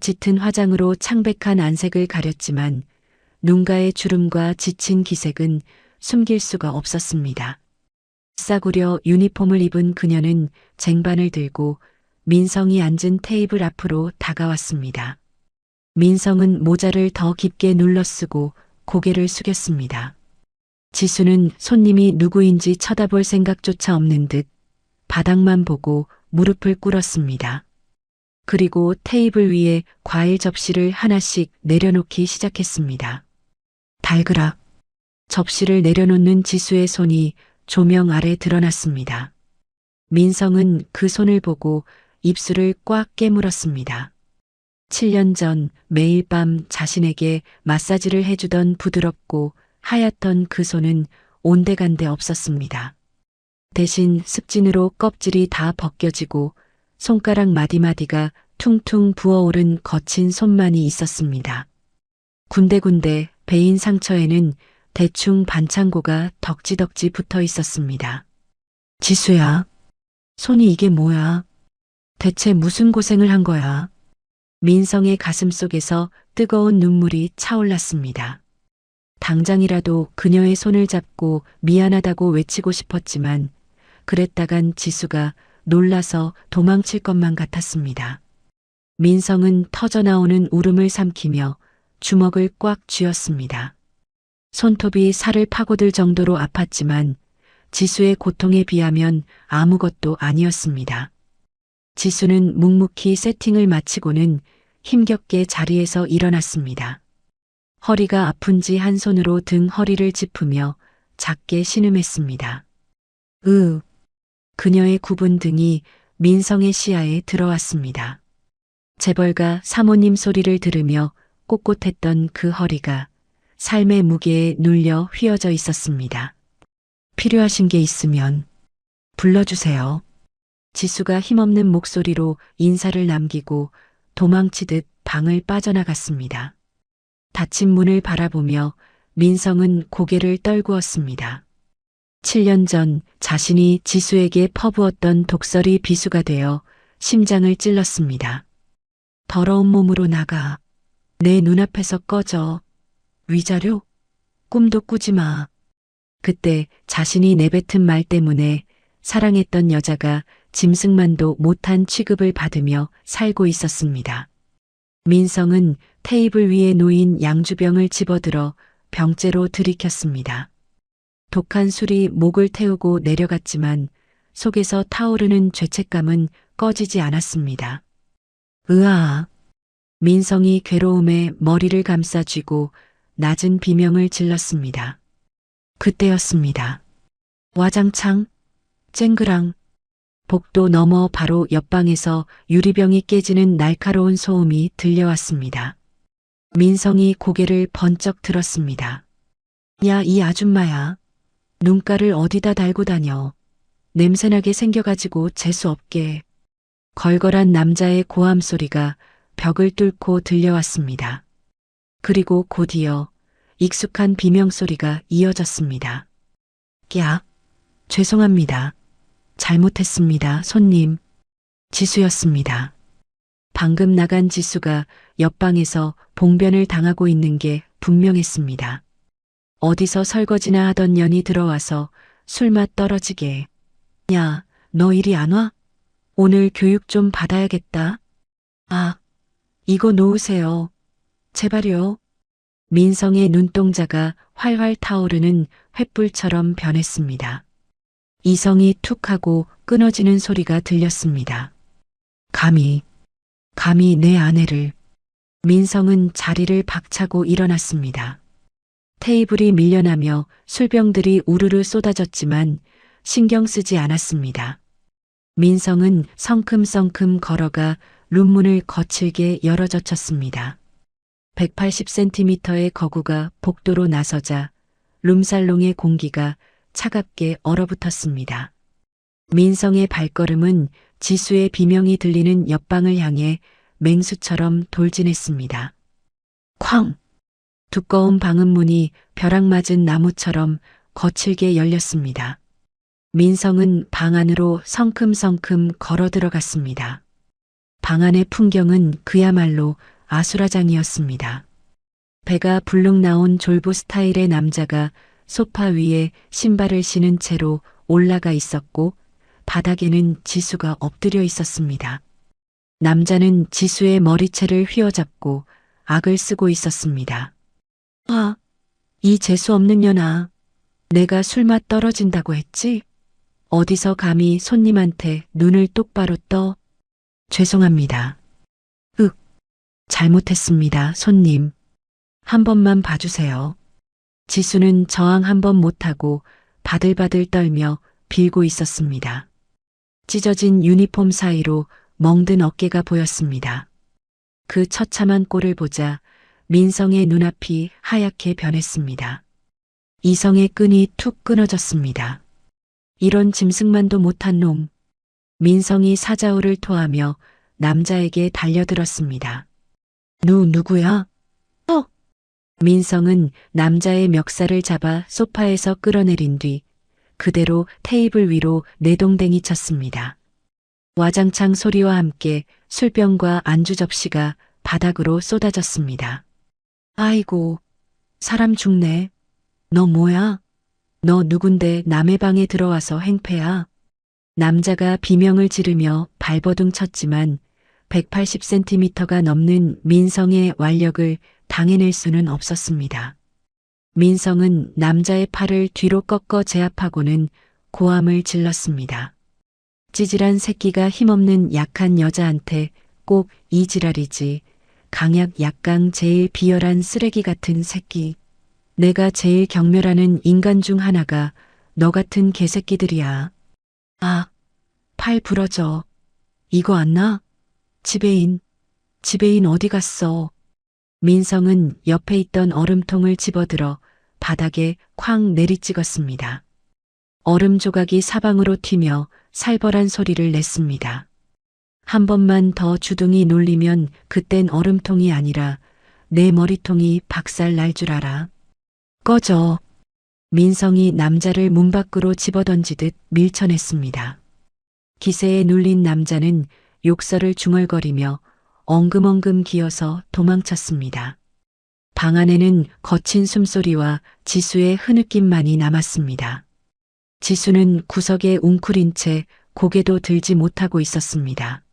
Speaker 3: 짙은 화장으로 창백한 안색을 가렸지만 눈가의 주름과 지친 기색은 숨길 수가 없었습니다. 싸구려 유니폼을 입은 그녀는 쟁반을 들고 민성이 앉은 테이블 앞으로 다가왔습니다. 민성은 모자를 더 깊게 눌러 쓰고 고개를 숙였습니다. 지수는 손님이 누구인지 쳐다볼 생각조차 없는 듯 바닥만 보고 무릎을 꿇었습니다. 그리고 테이블 위에 과일 접시를 하나씩 내려놓기 시작했습니다. 달그락. 접시를 내려놓는 지수의 손이 조명 아래 드러났습니다. 민성은 그 손을 보고 입술을 꽉 깨물었습니다. 7년 전 매일 밤 자신에게 마사지를 해주던 부드럽고 하얗던 그 손은 온데간데 없었습니다. 대신 습진으로 껍질이 다 벗겨지고 손가락 마디마디가 퉁퉁 부어오른 거친 손만이 있었습니다. 군데군데 베인 상처에는 대충 반창고가 덕지덕지 붙어 있었습니다. 지수야, 손이 이게 뭐야? 대체 무슨 고생을 한 거야? 민성의 가슴 속에서 뜨거운 눈물이 차올랐습니다. 당장이라도 그녀의 손을 잡고 미안하다고 외치고 싶었지만 그랬다간 지수가 놀라서 도망칠 것만 같았습니다. 민성은 터져나오는 울음을 삼키며 주먹을 꽉 쥐었습니다. 손톱이 살을 파고들 정도로 아팠지만 지수의 고통에 비하면 아무것도 아니었습니다. 지수는 묵묵히 세팅을 마치고는 힘겹게 자리에서 일어났습니다. 허리가 아픈지 한 손으로 등 허리를 짚으며 작게 신음했습니다. 그녀의 굽은 등이 민성의 시야에 들어왔습니다. 재벌가 사모님 소리를 들으며 꼿꼿했던 그 허리가 삶의 무게에 눌려 휘어져 있었습니다. 필요하신 게 있으면 불러주세요. 지수가 힘없는 목소리로 인사를 남기고 도망치듯 방을 빠져나갔습니다. 닫힌 문을 바라보며 민성은 고개를 떨구었습니다. 7년 전 자신이 지수에게 퍼부었던 독설이 비수가 되어 심장을 찔렀습니다. 더러운 몸으로 나가. 내 눈앞에서 꺼져. 위자료? 꿈도 꾸지 마. 그때 자신이 내뱉은 말 때문에 사랑했던 여자가 짐승만도 못한 취급을 받으며 살고 있었습니다. 민성은 테이블 위에 놓인 양주병을 집어들어 병째로 들이켰습니다. 독한 술이 목을 태우고 내려갔지만 속에서 타오르는 죄책감은 꺼지지 않았습니다. 으아. 민성이 괴로움에 머리를 감싸 쥐고 낮은 비명을 질렀습니다. 그때였습니다. 와장창, 쨍그랑, 복도 너머 바로 옆방에서 유리병이 깨지는 날카로운 소음이 들려왔습니다. 민성이 고개를 번쩍 들었습니다. 야, 이 아줌마야. 눈가를 어디다 달고 다녀. 냄새나게 생겨가지고 재수없게. 걸걸한 남자의 고함 소리가 벽을 뚫고 들려왔습니다. 그리고 곧이어 익숙한 비명소리가 이어졌습니다. 야, 죄송합니다. 잘못했습니다, 손님. 지수였습니다. 방금 나간 지수가 옆방에서 봉변을 당하고 있는 게 분명했습니다. 어디서 설거지나 하던 년이 들어와서 술맛 떨어지게. 야, 너 이리 안 와? 오늘 교육 좀 받아야겠다. 아, 이거 놓으세요. 제발요. 민성의 눈동자가 활활 타오르는 횃불처럼 변했습니다. 이성이 툭 하고 끊어지는 소리가 들렸습니다. 감히 감히 내 아내를. 민성은 자리를 박차고 일어났습니다. 테이블이 밀려나며 술병들이 우르르 쏟아졌지만 신경 쓰지 않았습니다. 민성은 성큼성큼 걸어가 룸문을 거칠게 열어젖혔습니다. 180cm의 거구가 복도로 나서자 룸살롱의 공기가 차갑게 얼어붙었습니다. 민성의 발걸음은 지수의 비명이 들리는 옆방을 향해 맹수처럼 돌진했습니다. 쾅! 두꺼운 방음문이 벼락 맞은 나무처럼 거칠게 열렸습니다. 민성은 방 안으로 성큼성큼 걸어 들어갔습니다. 방 안의 풍경은 그야말로 아수라장이었습니다. 배가 불룩 나온 졸부 스타일의 남자가 소파 위에 신발을 신은 채로 올라가 있었고 바닥에는 지수가 엎드려 있었습니다. 남자는 지수의 머리채를 휘어잡고 악을 쓰고 있었습니다. 아, 이 재수 없는 년아. 내가 술맛 떨어진다고 했지? 어디서 감히 손님한테 눈을 똑바로 떠? 죄송합니다. 잘못했습니다, 손님. 한 번만 봐주세요. 지수는 저항 한 번 못하고 바들바들 떨며 빌고 있었습니다. 찢어진 유니폼 사이로 멍든 어깨가 보였습니다. 그 처참한 꼴을 보자 민성의 눈앞이 하얗게 변했습니다. 이성의 끈이 툭 끊어졌습니다. 이런 짐승만도 못한 놈. 민성이 사자우를 토하며 남자에게 달려들었습니다. 누구야? 민성은 남자의 멱살을 잡아 소파에서 끌어내린 뒤 그대로 테이블 위로 내동댕이 쳤습니다. 와장창 소리와 함께 술병과 안주 접시가 바닥으로 쏟아졌습니다. 아이고, 사람 죽네. 너 뭐야? 너 누군데 남의 방에 들어와서 행패야? 남자가 비명을 지르며 발버둥 쳤지만 180cm가 넘는 민성의 완력을 당해낼 수는 없었습니다. 민성은 남자의 팔을 뒤로 꺾어 제압하고는 고함을 질렀습니다. 찌질한 새끼가 힘없는 약한 여자한테 꼭 이 지랄이지. 강약 약강 제일 비열한 쓰레기 같은 새끼. 내가 제일 경멸하는 인간 중 하나가 너 같은 개새끼들이야. 아, 팔 부러져. 이거 안 나? 지배인 어디 갔어? 민성은 옆에 있던 얼음통을 집어들어 바닥에 쾅 내리찍었습니다. 얼음 조각이 사방으로 튀며 살벌한 소리를 냈습니다. 한 번만 더 주둥이 놀리면 그땐 얼음통이 아니라 내 머리통이 박살 날 줄 알아. 꺼져. 민성이 남자를 문 밖으로 집어던지듯 밀쳐냈습니다. 기세에 눌린 남자는 욕설을 중얼거리며 엉금엉금 기어서 도망쳤습니다. 방 안에는 거친 숨소리와 지수의 흐느낌만이 남았습니다. 지수는 구석에 웅크린 채 고개도 들지 못하고 있었습니다.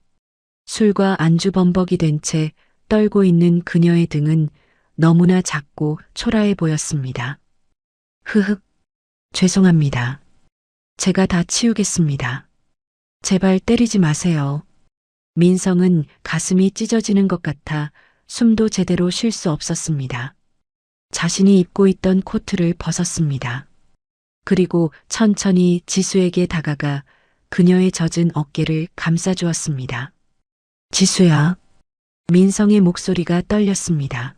Speaker 3: 술과 안주 범벅이 된 채 떨고 있는 그녀의 등은 너무나 작고 초라해 보였습니다. 흐흑, 죄송합니다. 제가 다 치우겠습니다. 제발 때리지 마세요. 민성은 가슴이 찢어지는 것 같아 숨도 제대로 쉴 수 없었습니다. 자신이 입고 있던 코트를 벗었습니다. 그리고 천천히 지수에게 다가가 그녀의 젖은 어깨를 감싸주었습니다. 지수야. 민성의 목소리가 떨렸습니다.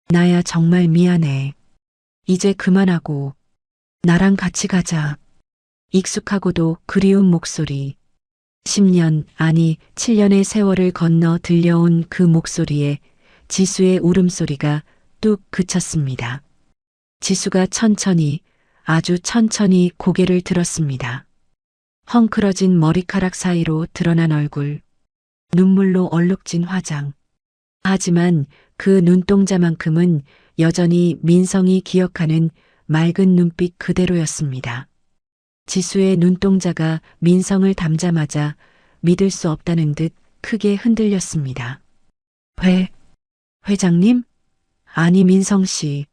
Speaker 3: 나야 정말 미안해. 이제 그만하고 나랑 같이 가자. 익숙하고도 그리운 목소리. 10년, 아니 7년의 세월을 건너 들려온 그 목소리에 지수의 울음소리가 뚝 그쳤습니다. 지수가 천천히, 아주 천천히 고개를 들었습니다. 헝클어진 머리카락 사이로 드러난 얼굴, 눈물로 얼룩진 화장. 하지만 그 눈동자만큼은 여전히 민성이 기억하는 맑은 눈빛 그대로였습니다. 지수의 눈동자가 민성을 담자마자 믿을 수 없다는 듯 크게 흔들렸습니다. 회장님? 아니 민성 씨.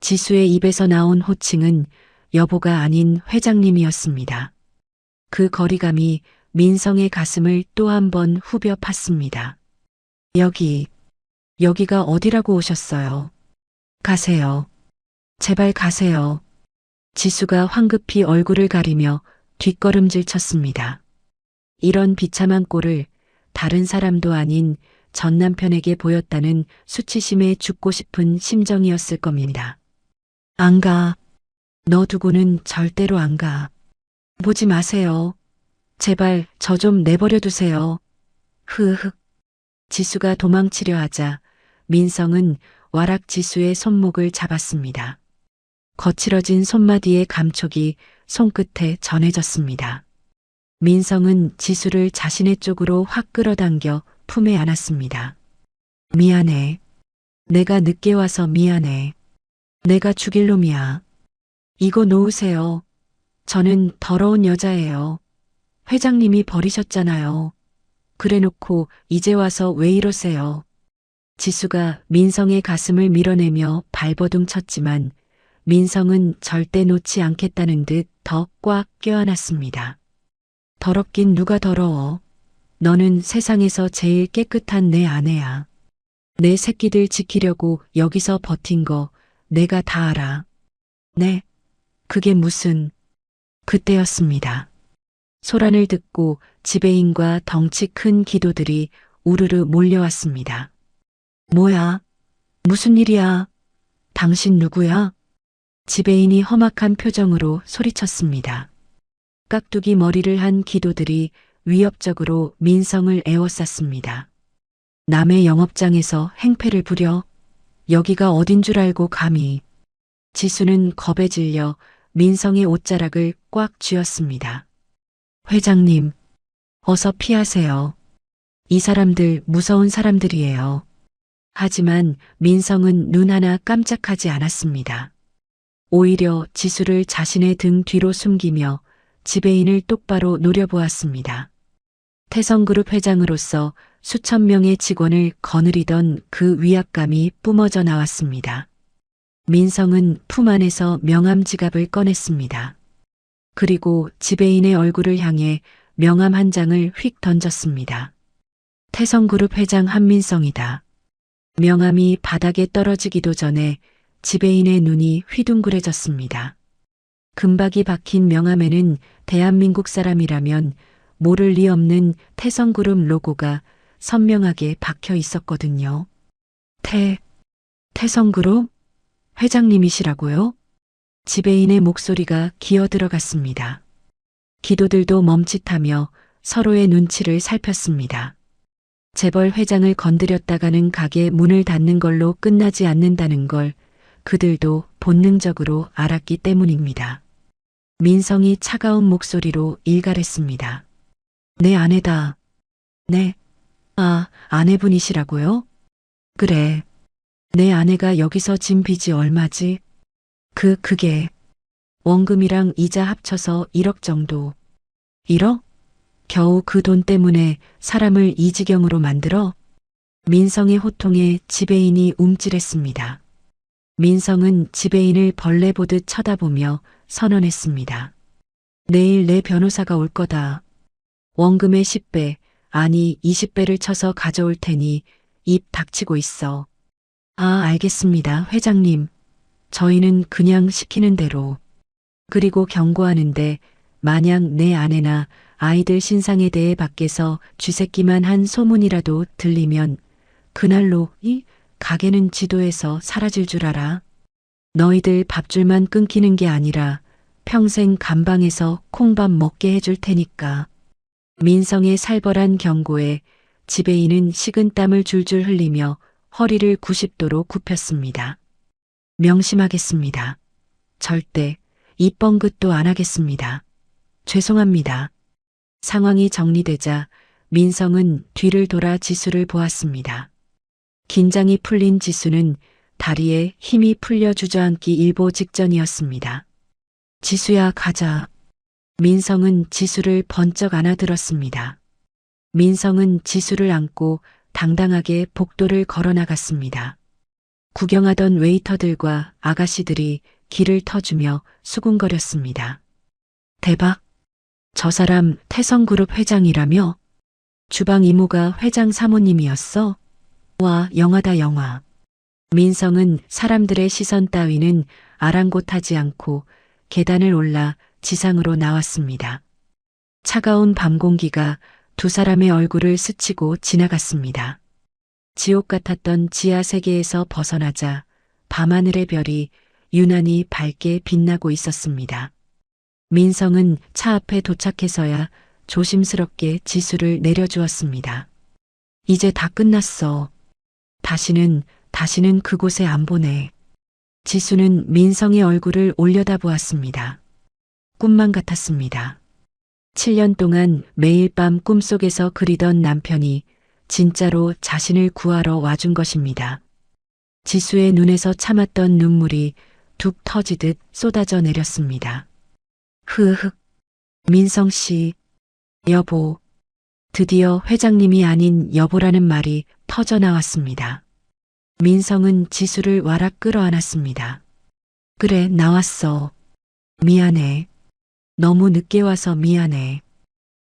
Speaker 3: 지수의 입에서 나온 호칭은 여보가 아닌 회장님이었습니다. 그 거리감이 민성의 가슴을 또 한 번 후벼 팠습니다. 여기가 어디라고 오셨어요? 가세요. 제발 가세요. 지수가 황급히 얼굴을 가리며 뒷걸음질 쳤습니다. 이런 비참한 꼴을 다른 사람도 아닌 전 남편에게 보였다는 수치심에 죽고 싶은 심정이었을 겁니다. 안 가. 너 두고는 절대로 안 가. 보지 마세요. 제발 저 좀 내버려 두세요. 흐흐. 지수가 도망치려 하자 민성은 와락 지수의 손목을 잡았습니다. 거칠어진 손마디의 감촉이 손끝에 전해졌습니다. 민성은 지수를 자신의 쪽으로 확 끌어당겨 품에 안았습니다. 미안해. 내가 늦게 와서 미안해. 내가 죽일 놈이야. 이거 놓으세요. 저는 더러운 여자예요. 회장님이 버리셨잖아요. 그래놓고 이제 와서 왜 이러세요? 지수가 민성의 가슴을 밀어내며 발버둥 쳤지만 민성은 절대 놓지 않겠다는 듯 더 꽉 껴안았습니다. 더럽긴 누가 더러워. 너는 세상에서 제일 깨끗한 내 아내야. 내 새끼들 지키려고 여기서 버틴 거 내가 다 알아. 네, 그게 무슨... 그때였습니다. 소란을 듣고 지배인과 덩치 큰 기도들이 우르르 몰려왔습니다. 뭐야? 무슨 일이야? 당신 누구야? 지배인이 험악한 표정으로 소리쳤습니다. 깍두기 머리를 한 기도들이 위협적으로 민성을 에워쌌습니다. 남의 영업장에서 행패를 부려? 여기가 어딘 줄 알고 감히. 지수는 겁에 질려 민성의 옷자락을 꽉 쥐었습니다. 회장님, 어서 피하세요. 이 사람들 무서운 사람들이에요. 하지만 민성은 눈 하나 깜짝하지 않았습니다. 오히려 지수를 자신의 등 뒤로 숨기며 지배인을 똑바로 노려보았습니다. 태성그룹 회장으로서 수천 명의 직원을 거느리던 그 위압감이 뿜어져 나왔습니다. 민성은 품 안에서 명함 지갑을 꺼냈습니다. 그리고 지배인의 얼굴을 향해 명함 한 장을 휙 던졌습니다. 태성그룹 회장 한민성이다. 명함이 바닥에 떨어지기도 전에 지배인의 눈이 휘둥그레졌습니다. 금박이 박힌 명함에는 대한민국 사람이라면 모를 리 없는 태성그룹 로고가 선명하게 박혀 있었거든요. 태성그룹? 회장님이시라고요? 지배인의 목소리가 기어 들어갔습니다. 기도들도 멈칫하며 서로의 눈치를 살폈습니다. 재벌 회장을 건드렸다가는 가게 문을 닫는 걸로 끝나지 않는다는 걸 그들도 본능적으로 알았기 때문입니다. 민성이 차가운 목소리로 일갈했습니다. 내 아내다. 네. 아, 아내분이시라고요? 그래. 내 아내가 여기서 진 빚이 얼마지? 그게 원금이랑 이자 합쳐서 1억 정도. 1억? 겨우 그 돈 때문에 사람을 이 지경으로 만들어? 민성의 호통에 지배인이 움찔했습니다. 민성은 지배인을 벌레 보듯 쳐다보며 선언했습니다. 내일 내 변호사가 올 거다. 원금의 10배, 아니 20배를 쳐서 가져올 테니 입 닥치고 있어. 아, 알겠습니다, 회장님. 저희는 그냥 시키는 대로. 그리고 경고하는데 만약 내 아내나 아이들 신상에 대해 밖에서 쥐새끼만 한 소문이라도 들리면 그날로 이 가게는 지도에서 사라질 줄 알아. 너희들 밥줄만 끊기는 게 아니라 평생 감방에서 콩밥 먹게 해줄 테니까. 민성의 살벌한 경고에 지배인은 식은땀을 줄줄 흘리며 허리를 90도로 굽혔습니다. 명심하겠습니다. 절대 입 뻥긋도 안 하겠습니다. 죄송합니다. 상황이 정리되자 민성은 뒤를 돌아 지수를 보았습니다. 긴장이 풀린 지수는 다리에 힘이 풀려 주저앉기 일보 직전이었습니다. 지수야, 가자. 민성은 지수를 번쩍 안아들었습니다. 민성은 지수를 안고 당당하게 복도를 걸어 나갔습니다. 구경하던 웨이터들과 아가씨들이 길을 터주며 수군거렸습니다. 대박! 저 사람 태성그룹 회장이라며? 주방 이모가 회장 사모님이었어? 와, 영화다, 영화. 민성은 사람들의 시선 따위는 아랑곳하지 않고 계단을 올라 지상으로 나왔습니다. 차가운 밤 공기가 두 사람의 얼굴을 스치고 지나갔습니다. 지옥 같았던 지하 세계에서 벗어나자 밤하늘의 별이 유난히 밝게 빛나고 있었습니다. 민성은 차 앞에 도착해서야 조심스럽게 지수를 내려주었습니다. 이제 다 끝났어. 다시는 그곳에 안 보내. 지수는 민성의 얼굴을 올려다보았습니다. 꿈만 같았습니다. 7년 동안 매일 밤 꿈속에서 그리던 남편이 진짜로 자신을 구하러 와준 것입니다. 지수의 눈에서 참았던 눈물이 툭 터지듯 쏟아져 내렸습니다. 흐흐. 민성 씨, 여보. 드디어 회장님이 아닌 여보라는 말이 터져 나왔습니다. 민성은 지수를 와락 끌어안았습니다. 그래, 나왔어. 미안해. 너무 늦게 와서 미안해.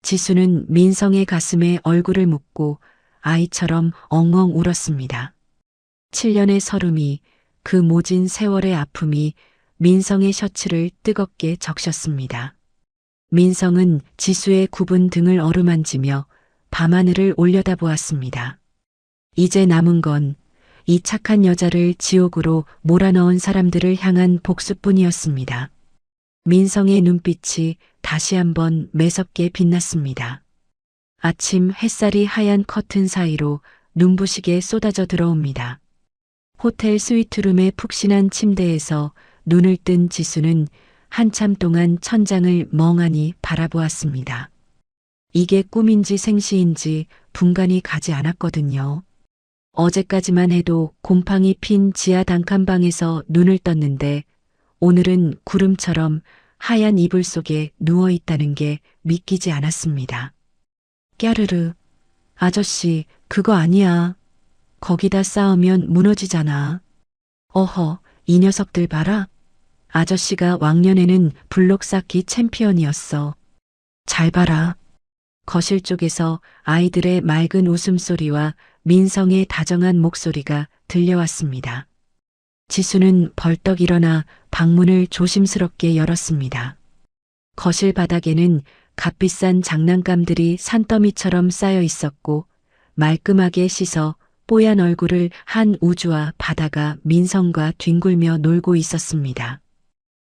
Speaker 3: 지수는 민성의 가슴에 얼굴을 묻고 아이처럼 엉엉 울었습니다. 7년의 서름이, 그 모진 세월의 아픔이 민성의 셔츠를 뜨겁게 적셨습니다. 민성은 지수의 굽은 등을 어루만지며 밤하늘을 올려다보았습니다. 이제 남은 건 이 착한 여자를 지옥으로 몰아넣은 사람들을 향한 복수뿐이었습니다. 민성의 눈빛이 다시 한번 매섭게 빛났습니다. 아침 햇살이 하얀 커튼 사이로 눈부시게 쏟아져 들어옵니다. 호텔 스위트룸의 푹신한 침대에서 눈을 뜬 지수는 한참 동안 천장을 멍하니 바라보았습니다. 이게 꿈인지 생시인지 분간이 가지 않았거든요. 어제까지만 해도 곰팡이 핀 지하 단칸방에서 눈을 떴는데 오늘은 구름처럼 하얀 이불 속에 누워 있다는 게 믿기지 않았습니다. 깨르르, 아저씨, 그거 아니야. 거기다 싸우면 무너지잖아. 어허, 이 녀석들 봐라. 아저씨가 왕년에는 블록 쌓기 챔피언이었어. 잘 봐라. 거실 쪽에서 아이들의 맑은 웃음소리와 민성의 다정한 목소리가 들려왔습니다. 지수는 벌떡 일어나 방문을 조심스럽게 열었습니다. 거실 바닥에는 값비싼 장난감들이 산더미처럼 쌓여 있었고 말끔하게 씻어 뽀얀 얼굴을 한 우주와 바다가 민성과 뒹굴며 놀고 있었습니다.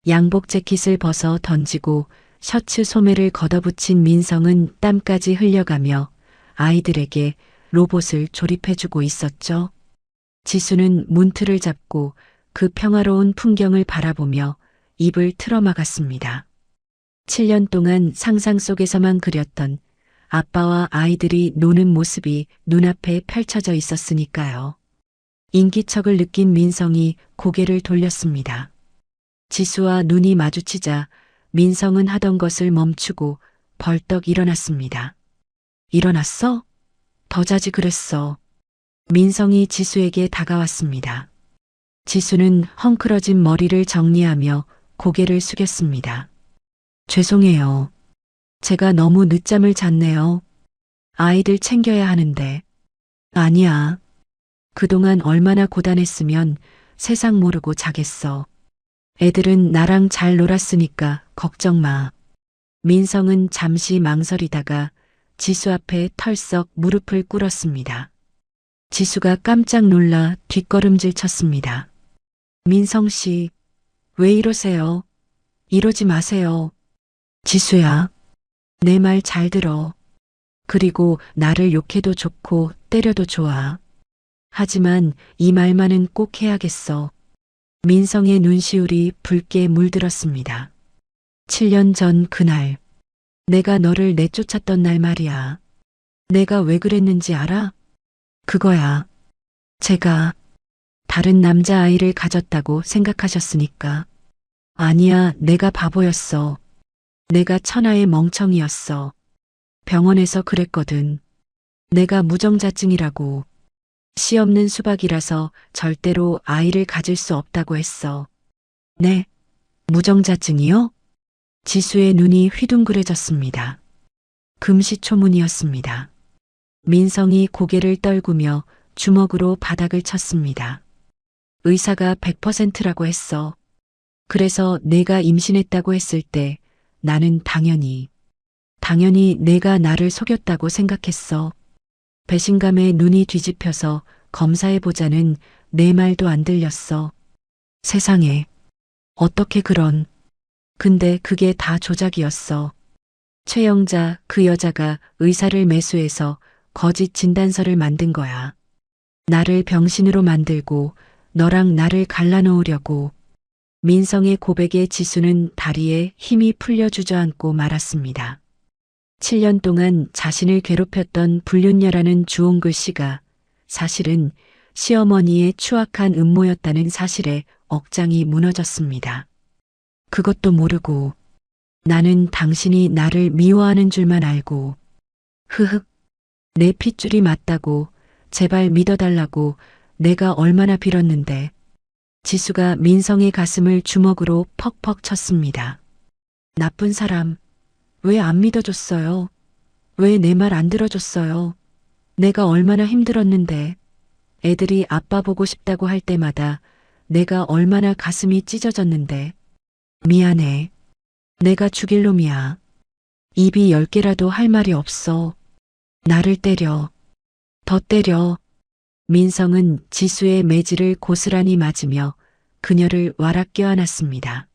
Speaker 3: 양복 재킷을 벗어 던지고 셔츠 소매를 걷어붙인 민성은 땀까지 흘려가며 아이들에게 로봇을 조립해주고 있었죠. 지수는 문틀을 잡고 그 평화로운 풍경을 바라보며 입을 틀어막았습니다. 7년 동안 상상 속에서만 그렸던 아빠와 아이들이 노는 모습이 눈앞에 펼쳐져 있었으니까요. 인기척을 느낀 민성이 고개를 돌렸습니다. 지수와 눈이 마주치자 민성은 하던 것을 멈추고 벌떡 일어났습니다. 일어났어? 더 자지 그랬어. 민성이 지수에게 다가왔습니다. 지수는 헝클어진 머리를 정리하며 고개를 숙였습니다. 죄송해요. 제가 너무 늦잠을 잤네요. 아이들 챙겨야 하는데. 아니야. 그동안 얼마나 고단했으면 세상 모르고 자겠어. 애들은 나랑 잘 놀았으니까 걱정 마. 민성은 잠시 망설이다가 지수 앞에 털썩 무릎을 꿇었습니다. 지수가 깜짝 놀라 뒷걸음질 쳤습니다. 민성 씨, 왜 이러세요? 이러지 마세요. 지수야, 내 말 잘 들어. 그리고 나를 욕해도 좋고 때려도 좋아. 하지만 이 말만은 꼭 해야겠어. 민성의 눈시울이 붉게 물들었습니다. 7년 전 그날, 내가 너를 내쫓았던 날 말이야. 내가 왜 그랬는지 알아? 그거야. 제가 다른 남자아이를 가졌다고 생각하셨으니까. 아니야, 내가 바보였어. 내가 천하의 멍청이였어. 병원에서 그랬거든. 내가 무정자증이라고. 씨 없는 수박이라서 절대로 아이를 가질 수 없다고 했어. 네, 무정자증이요? 지수의 눈이 휘둥그레졌습니다. 금시초문이었습니다. 민성이 고개를 떨구며 주먹으로 바닥을 쳤습니다. 의사가 100%라고 했어. 그래서 내가 임신했다고 했을 때 나는 당연히 내가 나를 속였다고 생각했어. 배신감에 눈이 뒤집혀서 검사해보자는 내 말도 안 들렸어. 세상에. 어떻게 그런. 근데 그게 다 조작이었어. 최영자, 그 여자가 의사를 매수해서 거짓 진단서를 만든 거야. 나를 병신으로 만들고 너랑 나를 갈라놓으려고. 민성의 고백에 지수는 다리에 힘이 풀려 주저앉고 말았습니다. 7년 동안 자신을 괴롭혔던 불륜녀라는 주홍글 씨가 사실은 시어머니의 추악한 음모였다는 사실에 억장이 무너졌습니다. 그것도 모르고 나는 당신이 나를 미워하는 줄만 알고 흐흑 내 핏줄이 맞다고 제발 믿어달라고 내가 얼마나 빌었는데. 지수가 민성의 가슴을 주먹으로 퍽퍽 쳤습니다. 나쁜 사람. 왜 안 믿어줬어요? 왜 내 말 안 들어줬어요? 내가 얼마나 힘들었는데. 애들이 아빠 보고 싶다고 할 때마다 내가 얼마나 가슴이 찢어졌는데. 미안해. 내가 죽일 놈이야. 입이 10개라도 할 말이 없어. 나를 때려. 더 때려. 민성은 지수의 매질을 고스란히 맞으며 그녀를 와락 껴안았습니다.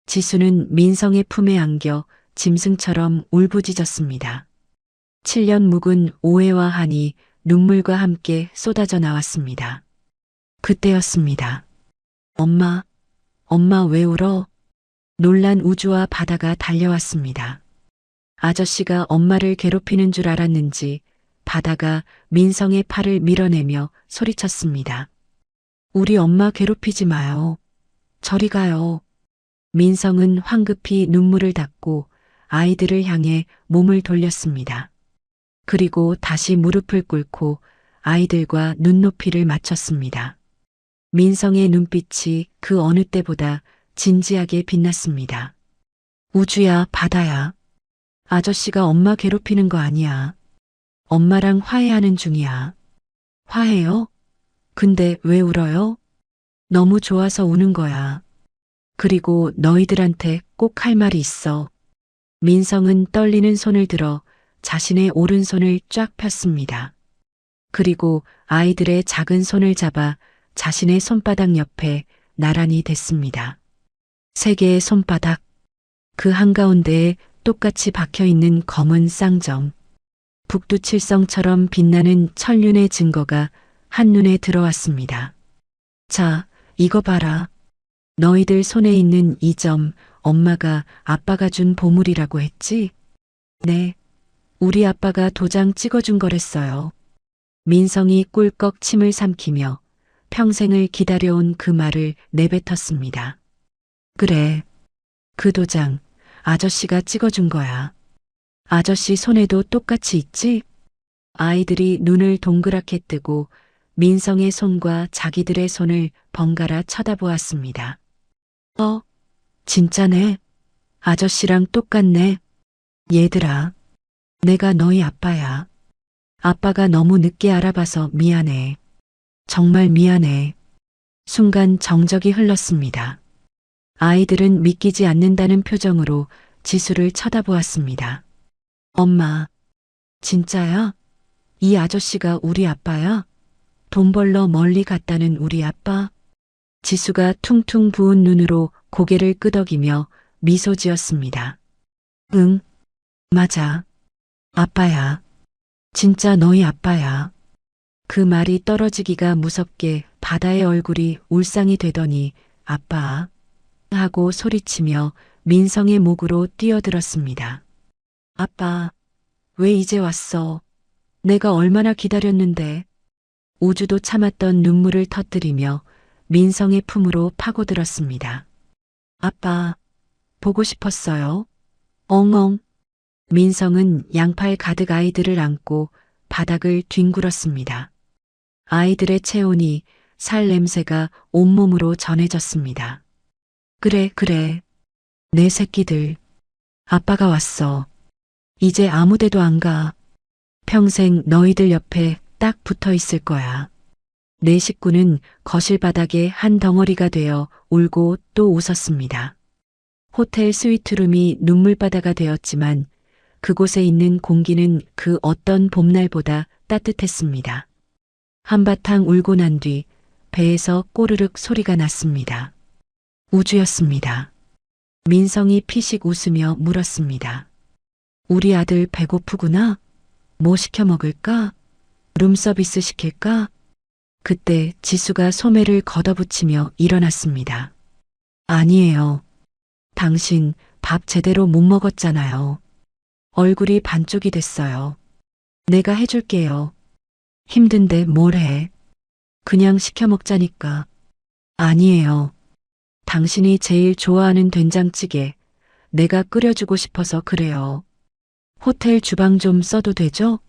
Speaker 3: 지수는 민성의 품에 안겨 짐승처럼 울부짖었습니다. 7년 묵은 오해와 한이 눈물과 함께 쏟아져 나왔습니다. 그때였습니다. 엄마, 엄마 왜 울어? 놀란 우주와 바다가 달려왔습니다. 아저씨가 엄마를 괴롭히는 줄 알았는지 바다가 민성의 팔을 밀어내며 소리쳤습니다. 우리 엄마 괴롭히지 마요. 저리 가요. 민성은 황급히 눈물을 닦고 아이들을 향해 몸을 돌렸습니다. 그리고 다시 무릎을 꿇고 아이들과 눈높이를 맞췄습니다. 민성의 눈빛이 그 어느 때보다 진지하게 빛났습니다. 우주야, 바다야. 아저씨가 엄마 괴롭히는 거 아니야. 엄마랑 화해하는 중이야. 화해요? 근데 왜 울어요? 너무 좋아서 우는 거야. 그리고 너희들한테 꼭 할 말이 있어. 민성은 떨리는 손을 들어 자신의 오른손을 쫙 폈습니다. 그리고 아이들의 작은 손을 잡아 자신의 손바닥 옆에 나란히 댔습니다. 3개의 손바닥, 그 한가운데에 똑같이 박혀있는 검은 쌍정. 북두칠성처럼 빛나는 천륜의 증거가 한눈에 들어왔습니다. 자, 이거 봐라. 너희들 손에 있는 이 점, 엄마가 아빠가 준 보물이라고 했지? 네. 우리 아빠가 도장 찍어준 거랬어요. 민성이 꿀꺽 침을 삼키며 평생을 기다려온 그 말을 내뱉었습니다. 그래. 그 도장, 아저씨가 찍어준 거야. 아저씨 손에도 똑같이 있지? 아이들이 눈을 동그랗게 뜨고 민성의 손과 자기들의 손을 번갈아 쳐다보았습니다. 진짜네. 아저씨랑 똑같네. 얘들아, 내가 너희 아빠야. 아빠가 너무 늦게 알아봐서 미안해. 정말 미안해. 순간 정적이 흘렀습니다. 아이들은 믿기지 않는다는 표정으로 지수를 쳐다보았습니다. 엄마, 진짜야? 이 아저씨가 우리 아빠야? 돈 벌러 멀리 갔다는 우리 아빠? 지수가 퉁퉁 부은 눈으로 고개를 끄덕이며 미소 지었습니다. 응, 맞아. 아빠야. 진짜 너희 아빠야. 그 말이 떨어지기가 무섭게 바다의 얼굴이 울상이 되더니 아빠 하고 소리치며 민성의 목으로 뛰어들었습니다. 아빠, 왜 이제 왔어? 내가 얼마나 기다렸는데. 우주도 참았던 눈물을 터뜨리며 민성의 품으로 파고들었습니다. 아빠, 보고 싶었어요. 엉엉. 민성은 양팔 가득 아이들을 안고 바닥을 뒹굴었습니다. 아이들의 체온이 살 냄새가 온몸으로 전해졌습니다. 그래, 그래. 내 새끼들. 아빠가 왔어. 이제 아무데도 안 가. 평생 너희들 옆에 딱 붙어 있을 거야. 내 식구는 거실 바닥에 한 덩어리가 되어 울고 또 웃었습니다. 호텔 스위트룸이 눈물바다가 되었지만 그곳에 있는 공기는 그 어떤 봄날보다 따뜻했습니다. 한바탕 울고 난 뒤 배에서 꼬르륵 소리가 났습니다. 우주였습니다. 민성이 피식 웃으며 물었습니다. 우리 아들 배고프구나? 뭐 시켜 먹을까? 룸서비스 시킬까? 그때 지수가 소매를 걷어붙이며 일어났습니다. 아니에요. 당신 밥 제대로 못 먹었잖아요. 얼굴이 반쪽이 됐어요. 내가 해줄게요. 힘든데 뭘 해? 그냥 시켜 먹자니까. 아니에요. 당신이 제일 좋아하는 된장찌개 내가 끓여주고 싶어서 그래요. 호텔 주방 좀 써도 되죠?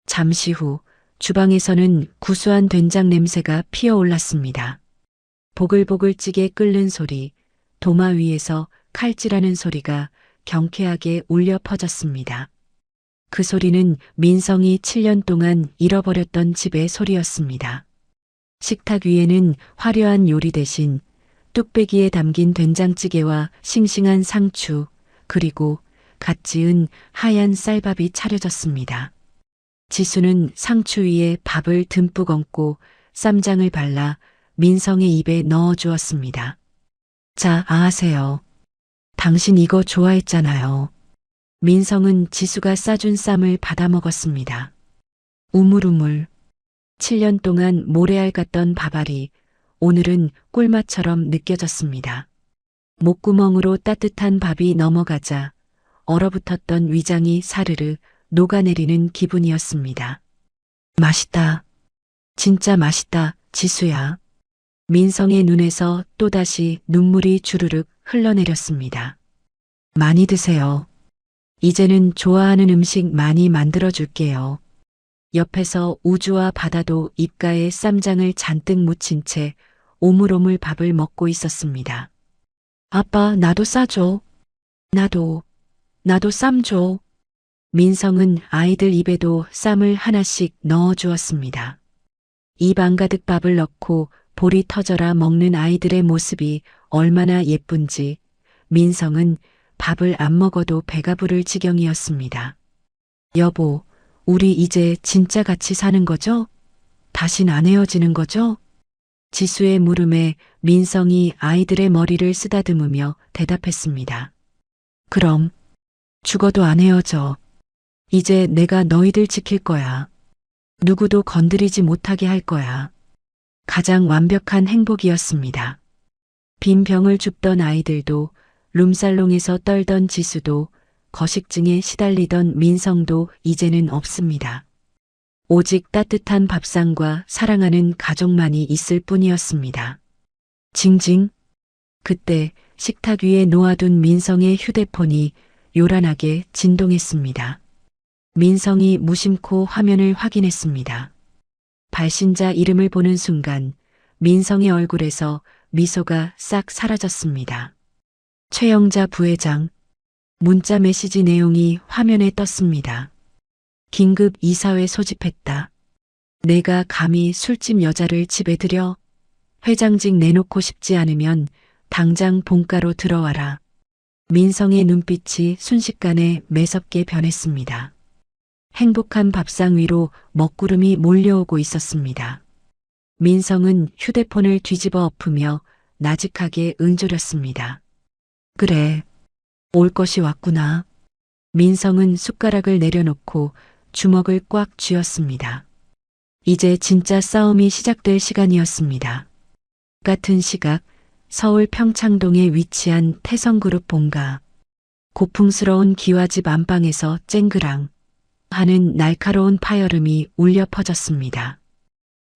Speaker 3: 잠시 후 주방에서는 구수한 된장 냄새가 피어올랐습니다. 보글보글 찌개 끓는 소리, 도마 위에서 칼질하는 소리가 경쾌하게 울려 퍼졌습니다. 그 소리는 민성이 7년 동안 잃어버렸던 집의 소리였습니다. 식탁 위에는 화려한 요리 대신 뚝배기에 담긴 된장찌개와 싱싱한 상추, 그리고 갓 지은 하얀 쌀밥이 차려졌습니다. 지수는 상추 위에 밥을 듬뿍 얹고 쌈장을 발라 민성의 입에 넣어 주었습니다. 자, 아하세요. 당신 이거 좋아했잖아요. 민성은 지수가 싸준 쌈을 받아 먹었습니다. 우물우물. 7년 동안 모래알 같던 밥알이 오늘은 꿀맛처럼 느껴졌습니다. 목구멍으로 따뜻한 밥이 넘어가자 얼어붙었던 위장이 사르르 녹아내리는 기분이었습니다. 맛있다. 진짜 맛있다, 지수야. 민성의 눈에서 또다시 눈물이 주르륵 흘러내렸습니다. 많이 드세요. 이제는 좋아하는 음식 많이 만들어줄게요. 옆에서 우주와 바다도 입가에 쌈장을 잔뜩 묻힌 채 오물오물 밥을 먹고 있었습니다. 아빠, 나도 싸줘. 나도 쌈 줘. 민성은 아이들 입에도 쌈을 하나씩 넣어 주었습니다. 입 안가득 밥을 넣고 볼이 터져라 먹는 아이들의 모습이 얼마나 예쁜지 민성은 밥을 안 먹어도 배가 부를 지경이었습니다. 여보, 우리 이제 진짜 같이 사는 거죠? 다신 안 헤어지는 거죠? 지수의 물음에 민성이 아이들의 머리를 쓰다듬으며 대답했습니다. 그럼 죽어도 안 헤어져. 이제 내가 너희들 지킬 거야. 누구도 건드리지 못하게 할 거야. 가장 완벽한 행복이었습니다. 빈 병을 줍던 아이들도, 룸살롱에서 떨던 지수도, 거식증에 시달리던 민성도 이제는 없습니다. 오직 따뜻한 밥상과 사랑하는 가족만이 있을 뿐이었습니다. 징징. 그때 식탁 위에 놓아둔 민성의 휴대폰이 요란하게 진동했습니다. 민성이 무심코 화면을 확인했습니다. 발신자 이름을 보는 순간 민성의 얼굴에서 미소가 싹 사라졌습니다. 최영자 부회장. 문자 메시지 내용이 화면에 떴습니다. 긴급 이사회 소집했다. 내가 감히 술집 여자를 집에 들여? 회장직 내놓고 싶지 않으면 당장 본가로 들어와라. 민성의 눈빛이 순식간에 매섭게 변했습니다. 행복한 밥상 위로 먹구름이 몰려오고 있었습니다. 민성은 휴대폰을 뒤집어 엎으며 나직하게 응조렸습니다. 그래, 올 것이 왔구나. 민성은 숟가락을 내려놓고 주먹을 꽉 쥐었습니다. 이제 진짜 싸움이 시작될 시간이었습니다. 같은 시각 서울 평창동에 위치한 태성그룹 본가. 고풍스러운 기와집 안방에서 쨍그랑 하는 날카로운 파열음이 울려 퍼졌습니다.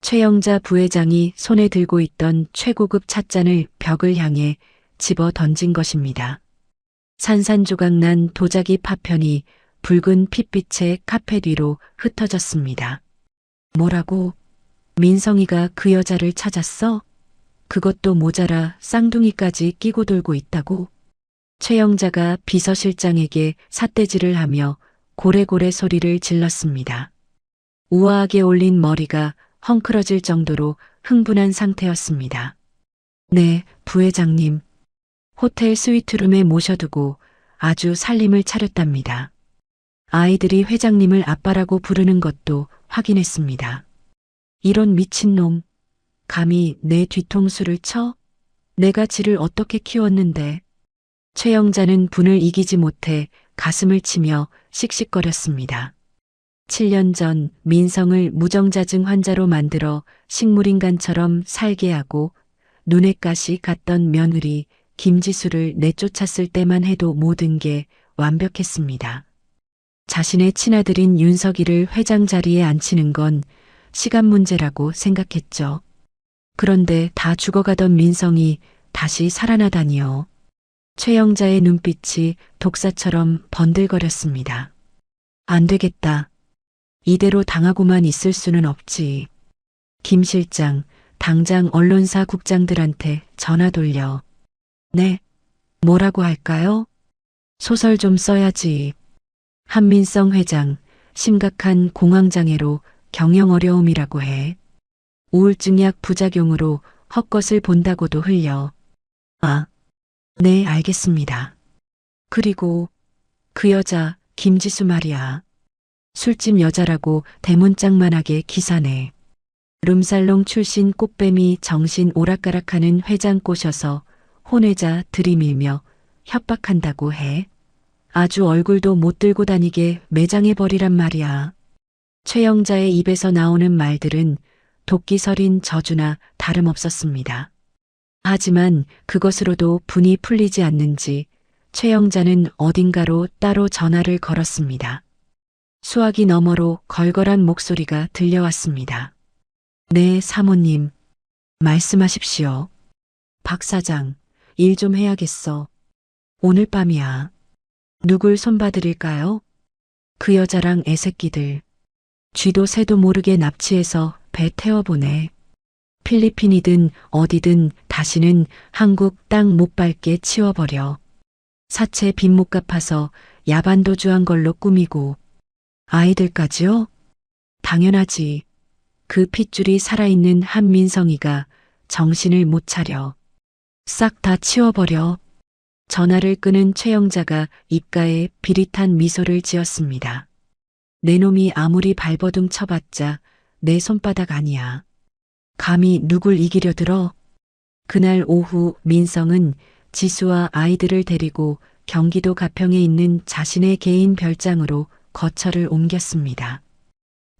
Speaker 3: 최영자 부회장이 손에 들고 있던 최고급 찻잔을 벽을 향해 집어 던진 것입니다. 산산조각난 도자기 파편이 붉은 핏빛의 카펫 위로 흩어졌습니다. 뭐라고? 민성이가 그 여자를 찾았어? 그것도 모자라 쌍둥이까지 끼고 돌고 있다고? 최영자가 비서실장에게 삿대질을 하며 고래고래 소리를 질렀습니다. 우아하게 올린 머리가 헝클어질 정도로 흥분한 상태였습니다. 네, 부회장님. 호텔 스위트룸에 모셔두고 아주 살림을 차렸답니다. 아이들이 회장님을 아빠라고 부르는 것도 확인했습니다. 이런 미친놈, 감히 내 뒤통수를 쳐? 내가 지를 어떻게 키웠는데. 최영자는 분을 이기지 못해 가슴을 치며 씩씩거렸습니다. 7년 전 민성을 무정자증 환자로 만들어 식물인간처럼 살게 하고 눈에 가시 갔던 며느리 김지수를 내쫓았을 때만 해도 모든 게 완벽했습니다. 자신의 친아들인 윤석이를 회장 자리에 앉히는 건 시간 문제라고 생각했죠. 그런데 다 죽어가던 민성이 다시 살아나다니요. 최영자의 눈빛이 독사처럼 번들거렸습니다. 안 되겠다. 이대로 당하고만 있을 수는 없지. 김 실장, 당장 언론사 국장들한테 전화 돌려. 네, 뭐라고 할까요? 소설 좀 써야지. 한민성 회장, 심각한 공황장애로 경영 어려움이라고 해. 우울증약 부작용으로 헛것을 본다고도 흘려. 아, 네, 알겠습니다. 그리고 그 여자 김지수 말이야. 술집 여자라고 대문짝만하게 기사내. 룸살롱 출신 꽃뱀이 정신 오락가락하는 회장 꼬셔서 혼외자 들이밀며 협박한다고 해. 아주 얼굴도 못 들고 다니게 매장해버리란 말이야. 최영자의 입에서 나오는 말들은 도끼서린 저주나 다름없었습니다. 하지만 그것으로도 분이 풀리지 않는지 최영자는 어딘가로 따로 전화를 걸었습니다. 수화기 너머로 걸걸한 목소리가 들려왔습니다. 네, 사모님. 말씀하십시오. 박 사장, 일 좀 해야겠어. 오늘 밤이야. 누굴 손봐드릴까요? 그 여자랑 애새끼들. 쥐도 새도 모르게 납치해서 배 태워보내. 필리핀이든 어디든 다시는 한국 땅 못 밟게 치워버려. 사채 빚 못 갚아서 야반도주한 걸로 꾸미고. 아이들까지요? 당연하지. 그 핏줄이 살아있는 한민성이가 정신을 못 차려. 싹 다 치워버려. 전화를 끊은 최영자가 입가에 비릿한 미소를 지었습니다. 내 놈이 아무리 발버둥 쳐봤자 내 손바닥 아니야. 감히 누굴 이기려 들어? 그날 오후 민성은 지수와 아이들을 데리고 경기도 가평에 있는 자신의 개인 별장으로 거처를 옮겼습니다.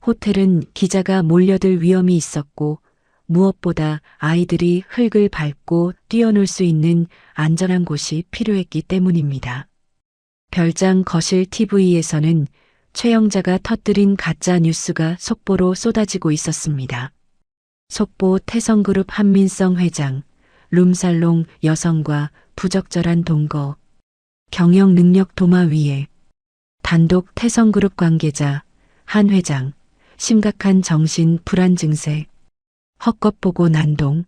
Speaker 3: 호텔은 기자가 몰려들 위험이 있었고 무엇보다 아이들이 흙을 밟고 뛰어놀 수 있는 안전한 곳이 필요했기 때문입니다. 별장 거실 TV에서는 최영자가 터뜨린 가짜 뉴스가 속보로 쏟아지고 있었습니다. 속보 태성그룹 한민성 회장, 룸살롱 여성과 부적절한 동거, 경영 능력 도마 위에, 단독 태성그룹 관계자, 한 회장, 심각한 정신 불안 증세, 헛것 보고 난동.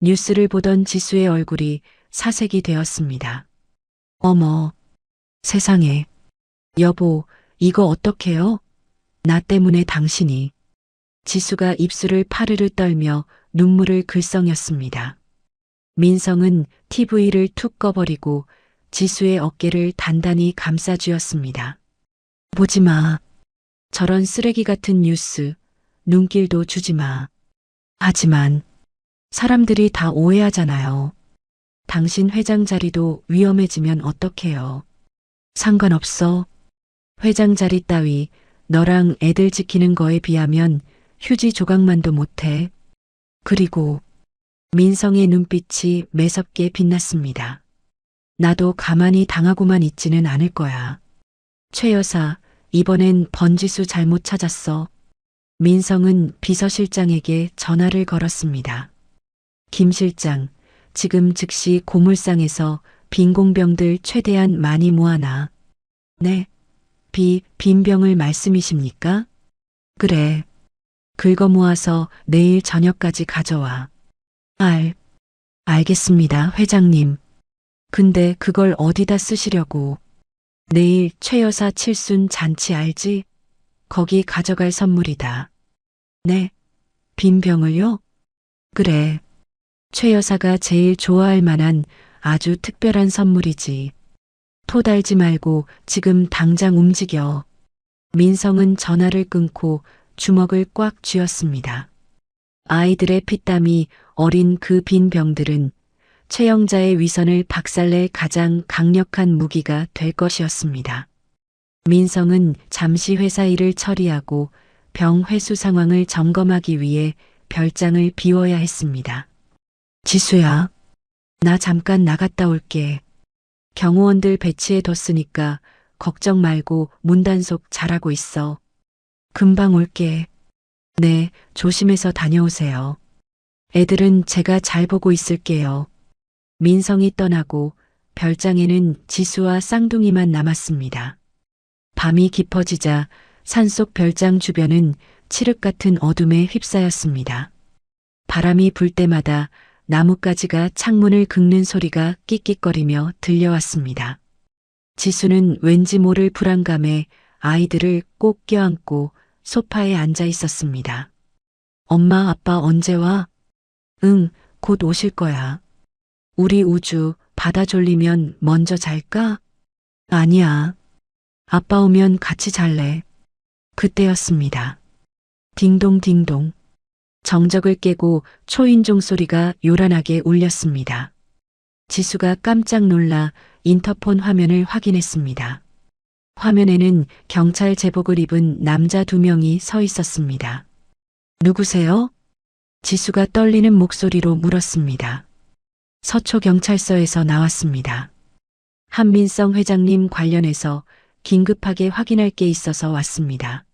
Speaker 3: 뉴스를 보던 지수의 얼굴이 사색이 되었습니다. 어머, 세상에. 여보, 이거 어떡해요? 나 때문에 당신이. 지수가 입술을 파르르 떨며 눈물을 글썽였습니다. 민성은 TV를 툭 꺼버리고 지수의 어깨를 단단히 감싸쥐었습니다. 보지 마. 저런 쓰레기 같은 뉴스, 눈길도 주지 마. 하지만 사람들이 다 오해하잖아요. 당신 회장 자리도 위험해지면 어떡해요. 상관없어. 회장 자리 따위 너랑 애들 지키는 거에 비하면 휴지 조각만도 못해. 그리고 민성의 눈빛이 매섭게 빛났습니다. 나도 가만히 당하고만 있지는 않을 거야. 최 여사, 이번엔 번지수 잘못 찾았어. 민성은 비서실장에게 전화를 걸었습니다. 김 실장, 지금 즉시 고물상에서 빈 공병들 최대한 많이 모아놔. 네, 빈 병을 말씀이십니까? 그래. 긁어 모아서 내일 저녁까지 가져와. 알겠습니다, 회장님. 근데 그걸 어디다 쓰시려고? 내일 최 여사 칠순 잔치 알지? 거기 가져갈 선물이다. 네, 빈 병을요? 그래. 최 여사가 제일 좋아할 만한 아주 특별한 선물이지. 토 달지 말고 지금 당장 움직여. 민성은 전화를 끊고 주먹을 꽉 쥐었습니다. 아이들의 피땀이 어린 그 빈 병들은 최영자의 위선을 박살낼 가장 강력한 무기가 될 것이었습니다. 민성은 잠시 회사 일을 처리하고 병 회수 상황을 점검하기 위해 별장을 비워야 했습니다. 지수야, 나 잠깐 나갔다 올게. 경호원들 배치해 뒀으니까 걱정 말고 문단속 잘하고 있어. 금방 올게. 네, 조심해서 다녀오세요. 애들은 제가 잘 보고 있을게요. 민성이 떠나고 별장에는 지수와 쌍둥이만 남았습니다. 밤이 깊어지자 산속 별장 주변은 칠흑 같은 어둠에 휩싸였습니다. 바람이 불 때마다 나뭇가지가 창문을 긁는 소리가 끽끽거리며 들려왔습니다. 지수는 왠지 모를 불안감에 아이들을 꼭 껴안고 소파에 앉아 있었습니다. 엄마, 아빠 언제 와? 응, 곧 오실 거야. 우리 우주 바다 졸리면 먼저 잘까? 아니야. 아빠 오면 같이 잘래. 그때였습니다. 딩동딩동. 정적을 깨고 초인종 소리가 요란하게 울렸습니다. 지수가 깜짝 놀라 인터폰 화면을 확인했습니다. 화면에는 경찰 제복을 입은 남자 2명이 서 있었습니다. 누구세요? 지수가 떨리는 목소리로 물었습니다. 서초경찰서에서 나왔습니다. 한민성 회장님 관련해서 긴급하게 확인할 게 있어서 왔습니다.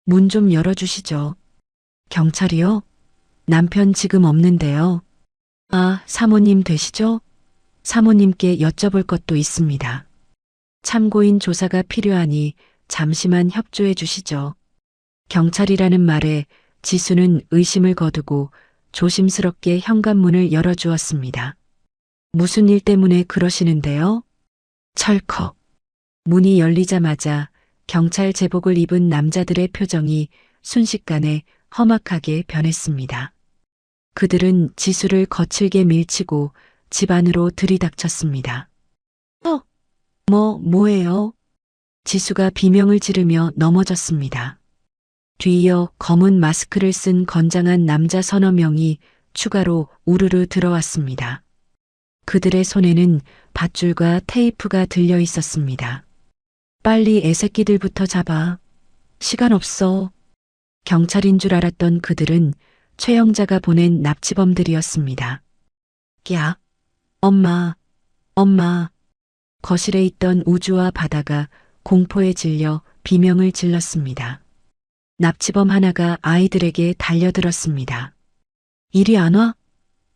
Speaker 3: 문 좀 열어주시죠. 경찰이요? 남편 지금 없는데요. 아, 사모님 되시죠? 사모님께 여쭤볼 것도 있습니다. 참고인 조사가 필요하니 잠시만 협조해 주시죠. 경찰이라는 말에 지수는 의심을 거두고 조심스럽게 현관문을 열어주었습니다. 무슨 일 때문에 그러시는데요? 철컥. 문이 열리자마자 경찰 제복을 입은 남자들의 표정이 순식간에 험악하게 변했습니다. 그들은 지수를 거칠게 밀치고 집 안으로 들이닥쳤습니다. 뭐예요? 지수가 비명을 지르며 넘어졌습니다. 뒤이어 검은 마스크를 쓴 건장한 남자 서너 명이 추가로 우르르 들어왔습니다. 그들의 손에는 밧줄과 테이프가 들려 있었습니다. 빨리 애새끼들부터 잡아. 시간 없어. 경찰인 줄 알았던 그들은 최영자가 보낸 납치범들이었습니다. 야, 엄마. 거실에 있던 우주와 바다가 공포에 질려 비명을 질렀습니다. 납치범 하나가 아이들에게 달려들었습니다. 이리 안 와?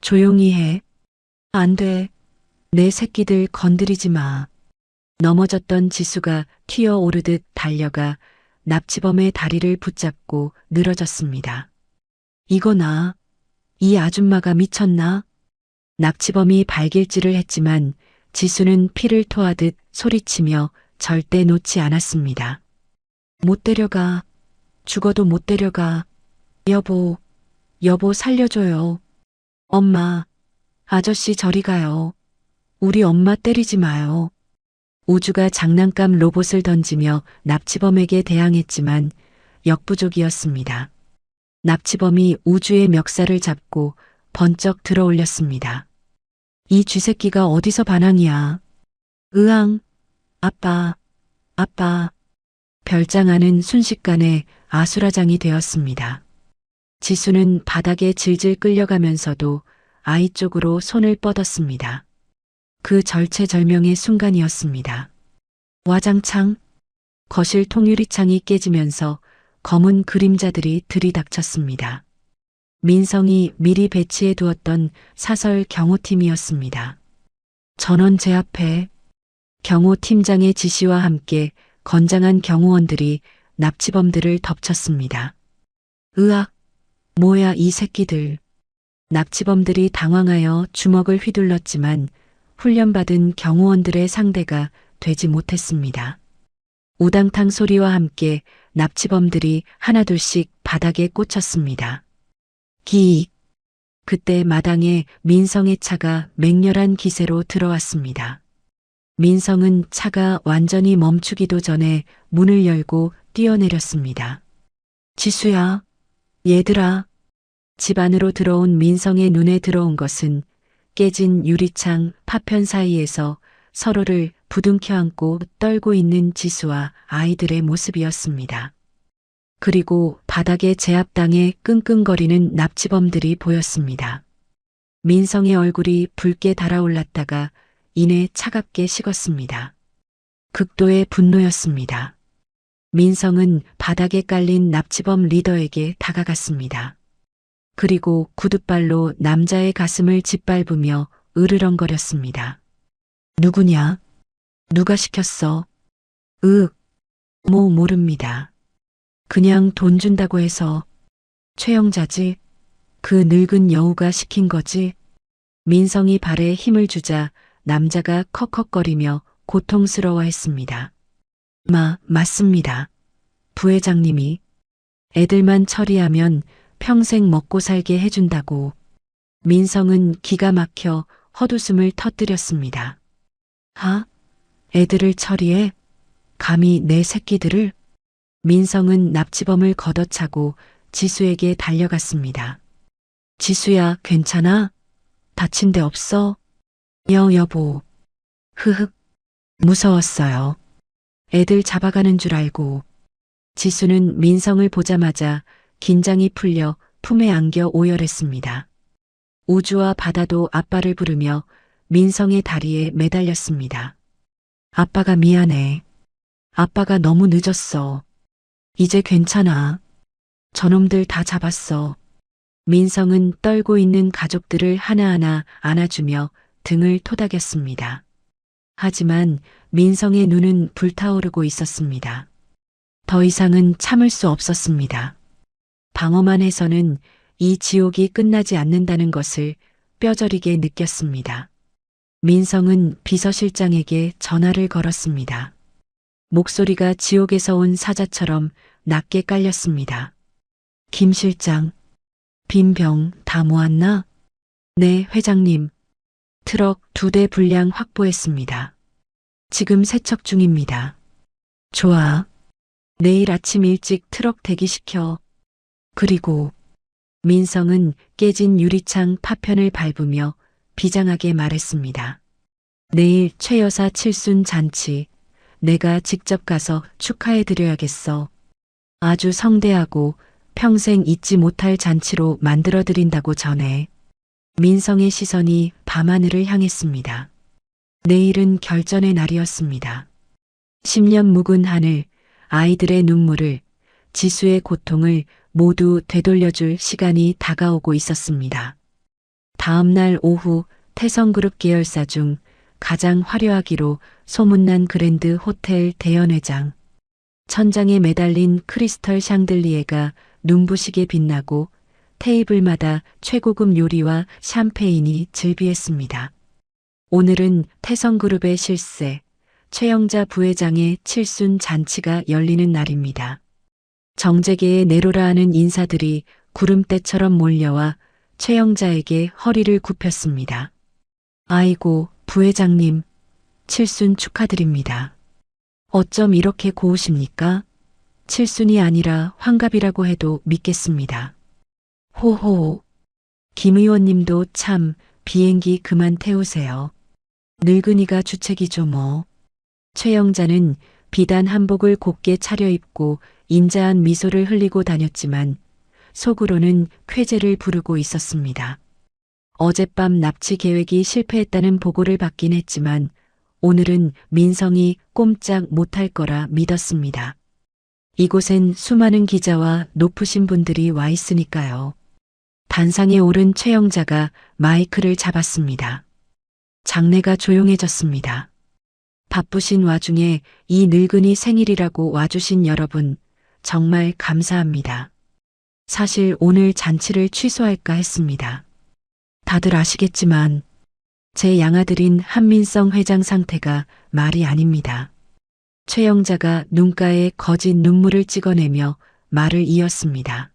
Speaker 3: 조용히 해. 안 돼. 내 새끼들 건드리지 마. 넘어졌던 지수가 튀어오르듯 달려가 납치범의 다리를 붙잡고 늘어졌습니다. 이거나, 이 아줌마가 미쳤나? 납치범이 발길질을 했지만 지수는 피를 토하듯 소리치며 절대 놓지 않았습니다. 못 데려가. 죽어도 못 데려가. 여보 살려줘요. 엄마, 아저씨 저리 가요. 우리 엄마 때리지 마요. 우주가 장난감 로봇을 던지며 납치범에게 대항했지만 역부족이었습니다. 납치범이 우주의 멱살을 잡고 번쩍 들어 올렸습니다. 이 쥐새끼가 어디서 반항이야. 으앙, 아빠. 별장 안은 순식간에 아수라장이 되었습니다. 지수는 바닥에 질질 끌려가면서도 아이 쪽으로 손을 뻗었습니다. 그 절체절명의 순간이었습니다. 와장창, 거실 통유리창이 깨지면서 검은 그림자들이 들이닥쳤습니다. 민성이 미리 배치해 두었던 사설 경호팀이었습니다. 전원 제 앞에 경호팀장의 지시와 함께 건장한 경호원들이 납치범들을 덮쳤습니다. 으악, 뭐야 이 새끼들. 납치범들이 당황하여 주먹을 휘둘렀지만 훈련받은 경호원들의 상대가 되지 못했습니다. 우당탕 소리와 함께 납치범들이 하나둘씩 바닥에 꽂혔습니다. 기익. 그때 마당에 민성의 차가 맹렬한 기세로 들어왔습니다. 민성은 차가 완전히 멈추기도 전에 문을 열고 뛰어내렸습니다. 지수야, 얘들아. 집 안으로 들어온 민성의 눈에 들어온 것은 깨진 유리창 파편 사이에서 서로를 부둥켜 안고 떨고 있는 지수와 아이들의 모습이었습니다. 그리고 바닥에 제압당해 끙끙거리는 납치범들이 보였습니다. 민성의 얼굴이 붉게 달아올랐다가 이내 차갑게 식었습니다. 극도의 분노였습니다. 민성은 바닥에 깔린 납치범 리더에게 다가갔습니다. 그리고 구둣발로 남자의 가슴을 짓밟으며 으르렁거렸습니다. 누구냐? 누가 시켰어? 모릅니다. 그냥 돈 준다고 해서. 최영자지? 그 늙은 여우가 시킨 거지? 민성이 발에 힘을 주자 남자가 컥컥거리며 고통스러워했습니다. 맞습니다. 부회장님이 애들만 처리하면 평생 먹고 살게 해준다고. 민성은 기가 막혀 헛웃음을 터뜨렸습니다. 애들을 처리해? 감히 내 새끼들을? 민성은 납치범을 걷어차고 지수에게 달려갔습니다. 지수야, 괜찮아? 다친 데 없어? 여보. 무서웠어요. 애들 잡아가는 줄 알고. 지수는 민성을 보자마자 긴장이 풀려 품에 안겨 오열했습니다. 우주와 바다도 아빠를 부르며 민성의 다리에 매달렸습니다. 아빠가 미안해. 아빠가 너무 늦었어. 이제 괜찮아. 저놈들 다 잡았어. 민성은 떨고 있는 가족들을 하나하나 안아주며 등을 토닥였습니다. 하지만 민성의 눈은 불타오르고 있었습니다. 더 이상은 참을 수 없었습니다. 방어만 해서는 이 지옥이 끝나지 않는다는 것을 뼈저리게 느꼈습니다. 민성은 비서실장에게 전화를 걸었습니다. 목소리가 지옥에서 온 사자처럼 낮게 깔렸습니다. 김 실장, 빈 병 다 모았나? 네, 회장님. 트럭 2대 분량 확보했습니다. 지금 세척 중입니다. 좋아. 내일 아침 일찍 트럭 대기시켜. 그리고 민성은 깨진 유리창 파편을 밟으며 비장하게 말했습니다. 내일 최 여사 칠순 잔치 내가 직접 가서 축하해 드려야겠어. 아주 성대하고 평생 잊지 못할 잔치로 만들어 드린다고 전해. 민성의 시선이 밤하늘을 향했습니다. 내일은 결전의 날이었습니다. 10년 묵은 하늘, 아이들의 눈물을, 지수의 고통을 모두 되돌려줄 시간이 다가오고 있었습니다. 다음 날 오후 태성그룹 계열사 중 가장 화려하기로 소문난 그랜드 호텔 대연회장. 천장에 매달린 크리스털 샹들리에가 눈부시게 빛나고 테이블마다 최고급 요리와 샴페인이 즐비했습니다. 오늘은 태성그룹의 실세, 최영자 부회장의 칠순 잔치가 열리는 날입니다. 정재계의 내로라 하는 인사들이 구름대처럼 몰려와 최영자에게 허리를 굽혔습니다. 아이고, 부회장님, 칠순 축하드립니다. 어쩜 이렇게 고우십니까? 칠순이 아니라 환갑이라고 해도 믿겠습니다. 호호. 김 의원님도 참 비행기 그만 태우세요. 늙은이가 주책이죠 뭐. 최영자는 비단 한복을 곱게 차려입고 인자한 미소를 흘리고 다녔지만 속으로는 쾌재를 부르고 있었습니다. 어젯밤 납치 계획이 실패했다는 보고를 받긴 했지만 오늘은 민성이 꼼짝 못할 거라 믿었습니다. 이곳엔 수많은 기자와 높으신 분들이 와 있으니까요. 단상에 오른 최영자가 마이크를 잡았습니다. 장내가 조용해졌습니다. 바쁘신 와중에 이 늙은이 생일이라고 와주신 여러분, 정말 감사합니다. 사실 오늘 잔치를 취소할까 했습니다. 다들 아시겠지만 제 양아들인 한민성 회장 상태가 말이 아닙니다. 최영자가 눈가에 거진 눈물을 찍어내며 말을 이었습니다.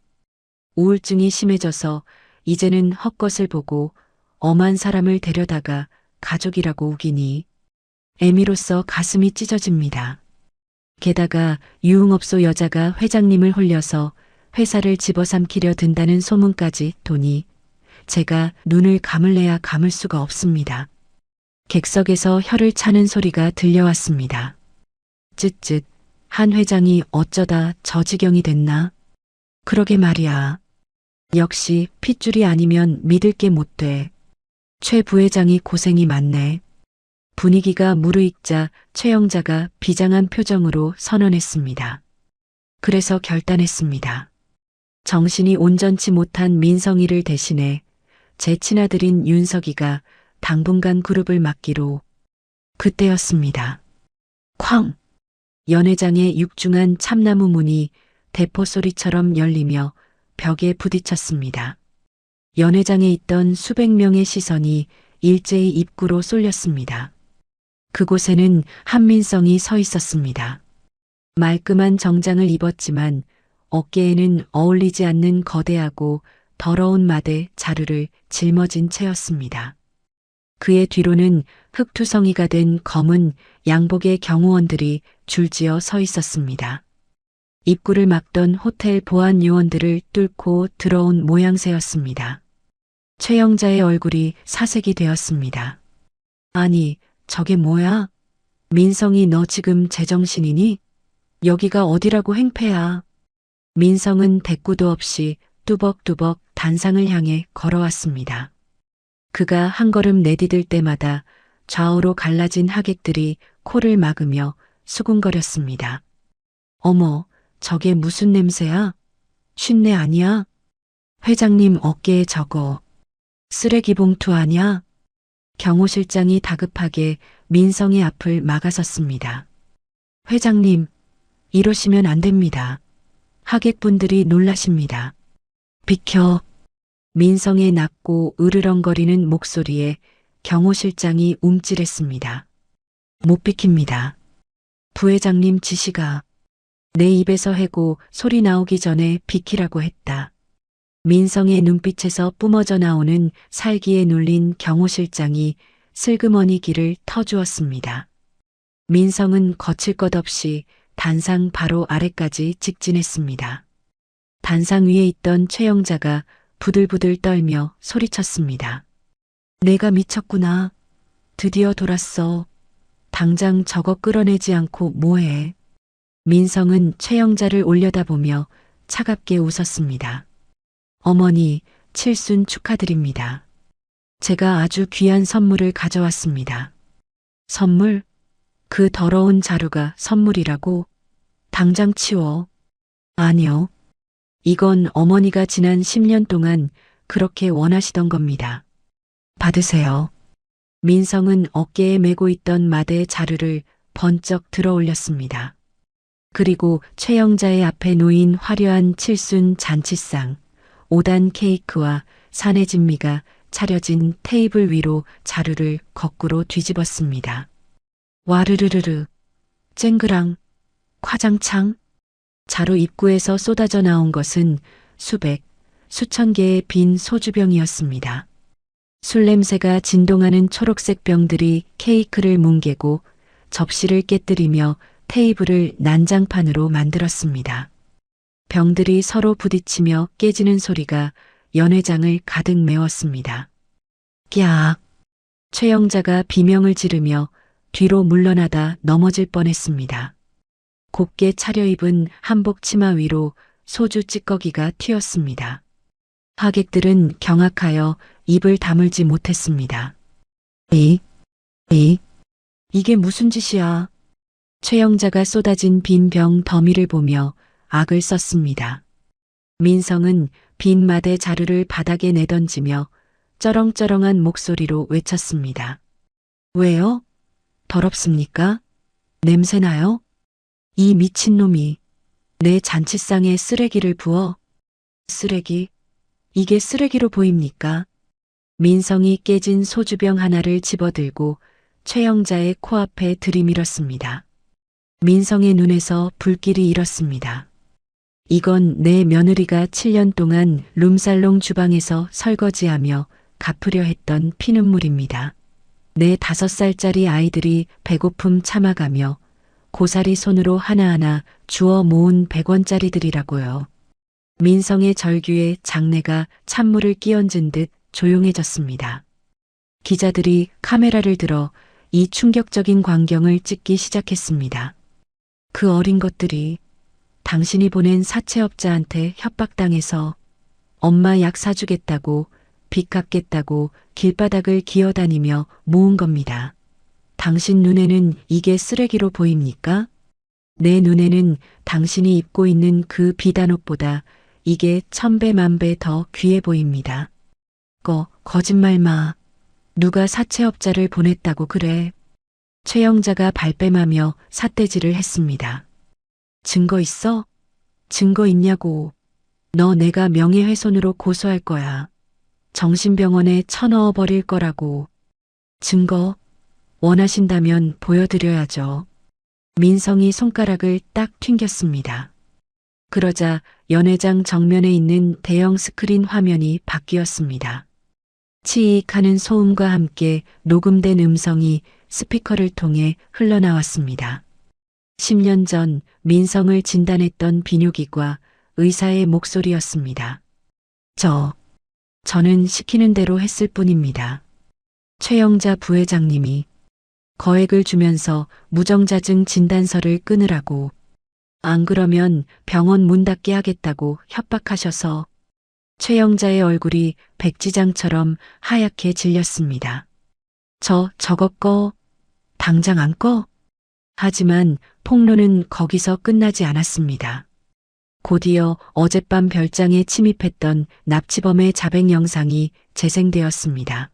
Speaker 3: 우울증이 심해져서 이제는 헛것을 보고 엄한 사람을 데려다가 가족이라고 우기니 애미로서 가슴이 찢어집니다. 게다가 유흥업소 여자가 회장님을 홀려서 회사를 집어삼키려 든다는 소문까지 도니 제가 눈을 감을래야 감을 수가 없습니다. 객석에서 혀를 차는 소리가 들려왔습니다. 쯧쯧, 한 회장이 어쩌다 저 지경이 됐나? 그러게 말이야. 역시 핏줄이 아니면 믿을 게 못 돼. 최 부회장이 고생이 많네. 분위기가 무르익자 최 영자가 비장한 표정으로 선언했습니다. 그래서 결단했습니다. 정신이 온전치 못한 민성이를 대신해 제 친아들인 윤석이가 당분간 그룹을 맡기로. 그때였습니다. 쾅! 연회장의 육중한 참나무 문이 대포 소리처럼 열리며 벽에 부딪혔습니다. 연회장에 있던 수백 명의 시선이 일제히 입구로 쏠렸습니다. 그곳에는 한민성이 서 있었습니다. 말끔한 정장을 입었지만 어깨에는 어울리지 않는 거대하고 더러운 마대 자루를 짊어진 채였습니다. 그의 뒤로는 흑투성이가 된 검은 양복의 경호원들이 줄지어 서 있었습니다. 입구를 막던 호텔 보안 요원들을 뚫고 들어온 모양새였습니다. 최영자의 얼굴이 사색이 되었습니다. 아니, 저게 뭐야? 민성이 너 지금 제정신이니? 여기가 어디라고 행패야. 민성은 대꾸도 없이 뚜벅뚜벅 단상을 향해 걸어왔습니다. 그가 한 걸음 내디딜 때마다 좌우로 갈라진 하객들이 코를 막으며 수군거렸습니다. 어머, 저게 무슨 냄새야? 쉰내 아니야? 회장님 어깨에 저거 쓰레기 봉투 아냐? 경호실장이 다급하게 민성의 앞을 막아섰습니다. 회장님, 이러시면 안 됩니다. 하객분들이 놀라십니다. 비켜. 민성의 낮고 으르렁거리는 목소리에 경호실장이 움찔했습니다. 못 비킵니다. 부회장님 지시가 내 입에서 해고 소리 나오기 전에 비키라고 했다. 민성의 눈빛에서 뿜어져 나오는 살기에 눌린 경호실장이 슬그머니 귀를 터주었습니다. 민성은 거칠 것 없이 단상 바로 아래까지 직진했습니다. 단상 위에 있던 최영자가 부들부들 떨며 소리쳤습니다. 내가 미쳤구나. 드디어 돌았어. 당장 저거 끌어내지 않고 뭐해. 민성은 최영자를 올려다보며 차갑게 웃었습니다. 어머니, 칠순 축하드립니다. 제가 아주 귀한 선물을 가져왔습니다. 선물? 그 더러운 자루가 선물이라고? 당장 치워. 아니요. 이건 어머니가 지난 10년 동안 그렇게 원하시던 겁니다. 받으세요. 민성은 어깨에 메고 있던 마대 자루를 번쩍 들어 올렸습니다. 그리고 최영자의 앞에 놓인 화려한 칠순 잔치상, 5단 케이크와 사내진미가 차려진 테이블 위로 자루를 거꾸로 뒤집었습니다. 와르르르르, 쨍그랑, 화장창. 자루 입구에서 쏟아져 나온 것은 수백, 수천 개의 빈 소주병이었습니다. 술 냄새가 진동하는 초록색 병들이 케이크를 뭉개고 접시를 깨뜨리며 테이블을 난장판으로 만들었습니다. 병들이 서로 부딪히며 깨지는 소리가 연회장을 가득 메웠습니다. 꺄악! 최영자가 비명을 지르며 뒤로 물러나다 넘어질 뻔했습니다. 곱게 차려입은 한복 치마 위로 소주 찌꺼기가 튀었습니다. 하객들은 경악하여 입을 다물지 못했습니다. 이게 무슨 짓이야? 최영자가 쏟아진 빈 병 더미를 보며 악을 썼습니다. 민성은 빈 마대 자루를 바닥에 내던지며 쩌렁쩌렁한 목소리로 외쳤습니다. 왜요? 더럽습니까? 냄새나요? 이 미친놈이 내 잔치상에 쓰레기를 부어. 쓰레기? 이게 쓰레기로 보입니까? 민성이 깨진 소주병 하나를 집어들고 최영자의 코앞에 들이밀었습니다. 민성의 눈에서 불길이 일었습니다. 이건 내 며느리가 7년 동안 룸살롱 주방에서 설거지하며 갚으려 했던 피눈물입니다. 내 5살짜리 아이들이 배고픔 참아가며 고사리 손으로 하나하나 주워 모은 100원짜리들이라고요. 민성의 절규에 장내가 찬물을 끼얹은 듯 조용해졌습니다. 기자들이 카메라를 들어 이 충격적인 광경을 찍기 시작했습니다. 그 어린 것들이 당신이 보낸 사채업자한테 협박당해서 엄마 약 사주겠다고 빚 갚겠다고 길바닥을 기어다니며 모은 겁니다. 당신 눈에는 이게 쓰레기로 보입니까? 내 눈에는 당신이 입고 있는 그 비단옷보다 이게 1000배 만배 더 귀해 보입니다. 거짓말 마. 누가 사채업자를 보냈다고 그래. 최영자가 발뺌하며 삿대질을 했습니다. 증거 있어? 증거 있냐고. 너 내가 명예훼손으로 고소할 거야. 정신병원에 쳐넣어 버릴 거라고. 증거 원하신다면 보여드려야죠. 민성이 손가락을 딱 튕겼습니다. 그러자 연회장 정면에 있는 대형 스크린 화면이 바뀌었습니다. 치익하는 소음과 함께 녹음된 음성이 스피커를 통해 흘러나왔습니다. 10년 전 민성을 진단했던 비뇨기과 의사의 목소리였습니다. 저는 시키는 대로 했을 뿐입니다. 최영자 부회장님이 거액을 주면서 무정자증 진단서를 끊으라고, 안 그러면 병원 문 닫게 하겠다고 협박하셔서 최영자의 얼굴이 백지장처럼 하얗게 질렸습니다. 저거 꺼. 당장 안 꺼. 하지만 폭로는 거기서 끝나지 않았습니다. 곧이어 어젯밤 별장에 침입했던 납치범의 자백 영상이 재생되었습니다.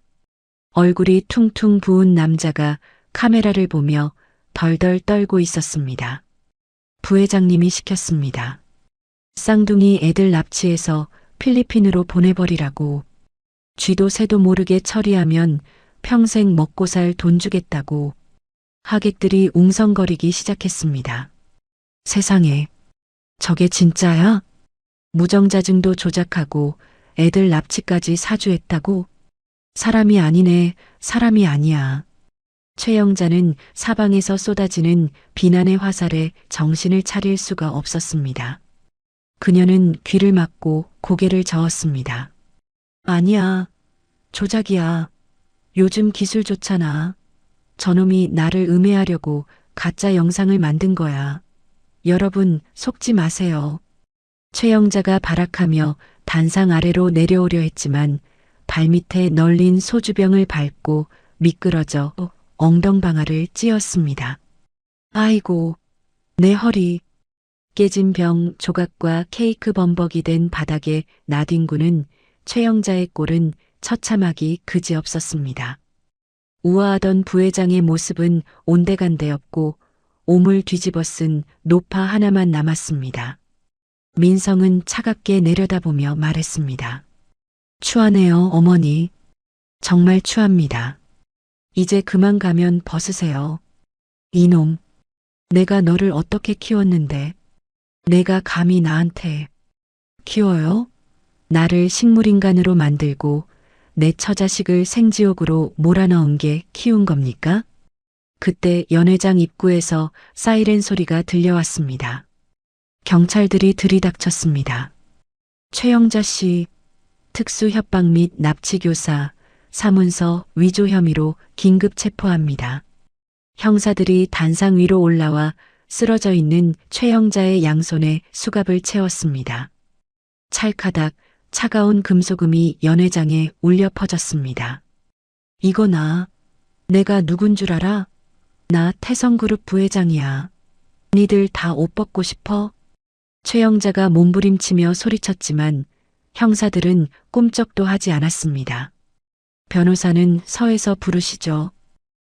Speaker 3: 얼굴이 퉁퉁 부은 남자가 카메라를 보며 덜덜 떨고 있었습니다. 부회장님이 시켰습니다. 쌍둥이 애들 납치해서 필리핀으로 보내버리라고. 쥐도 새도 모르게 처리하면 평생 먹고 살 돈 주겠다고. 하객들이 웅성거리기 시작했습니다. 세상에, 저게 진짜야? 무정자증도 조작하고 애들 납치까지 사주했다고? 사람이 아니네, 사람이 아니야. 최영자는 사방에서 쏟아지는 비난의 화살에 정신을 차릴 수가 없었습니다. 그녀는 귀를 막고 고개를 저었습니다. 아니야, 조작이야. 요즘 기술 좋잖아. 저놈이 나를 음해하려고 가짜 영상을 만든 거야. 여러분, 속지 마세요. 최영자가 발악하며 단상 아래로 내려오려 했지만 발밑에 널린 소주병을 밟고 미끄러져 엉덩방아를 찧었습니다. 아이고, 내 허리. 깨진 병 조각과 케이크 범벅이 된 바닥에 나뒹구는 최영자의 꼴은 처참하기 그지없었습니다. 우아하던 부회장의 모습은 온데간데없고 옴을 뒤집어 쓴 노파 하나만 남았습니다. 민성은 차갑게 내려다보며 말했습니다. 추하네요, 어머니. 정말 추합니다. 이제 그만 가면 벗으세요. 이놈, 내가 너를 어떻게 키웠는데 내가 감히 나한테. 키워요? 나를 식물인간으로 만들고 내 처자식을 생지옥으로 몰아넣은 게 키운 겁니까? 그때 연회장 입구에서 사이렌 소리가 들려왔습니다. 경찰들이 들이닥쳤습니다. 최영자 씨, 특수 협박 및 납치교사, 사문서 위조 혐의로 긴급 체포합니다. 형사들이 단상 위로 올라와 쓰러져 있는 최영자의 양손에 수갑을 채웠습니다. 찰카닥 차가운 금소금이 연회장에 울려 퍼졌습니다. 이거 내가 누군 줄 알아? 나 태성그룹 부회장이야. 니들 다 옷 벗고 싶어? 최영자가 몸부림치며 소리쳤지만 형사들은 꿈쩍도 하지 않았습니다. 변호사는 서에서 부르시죠.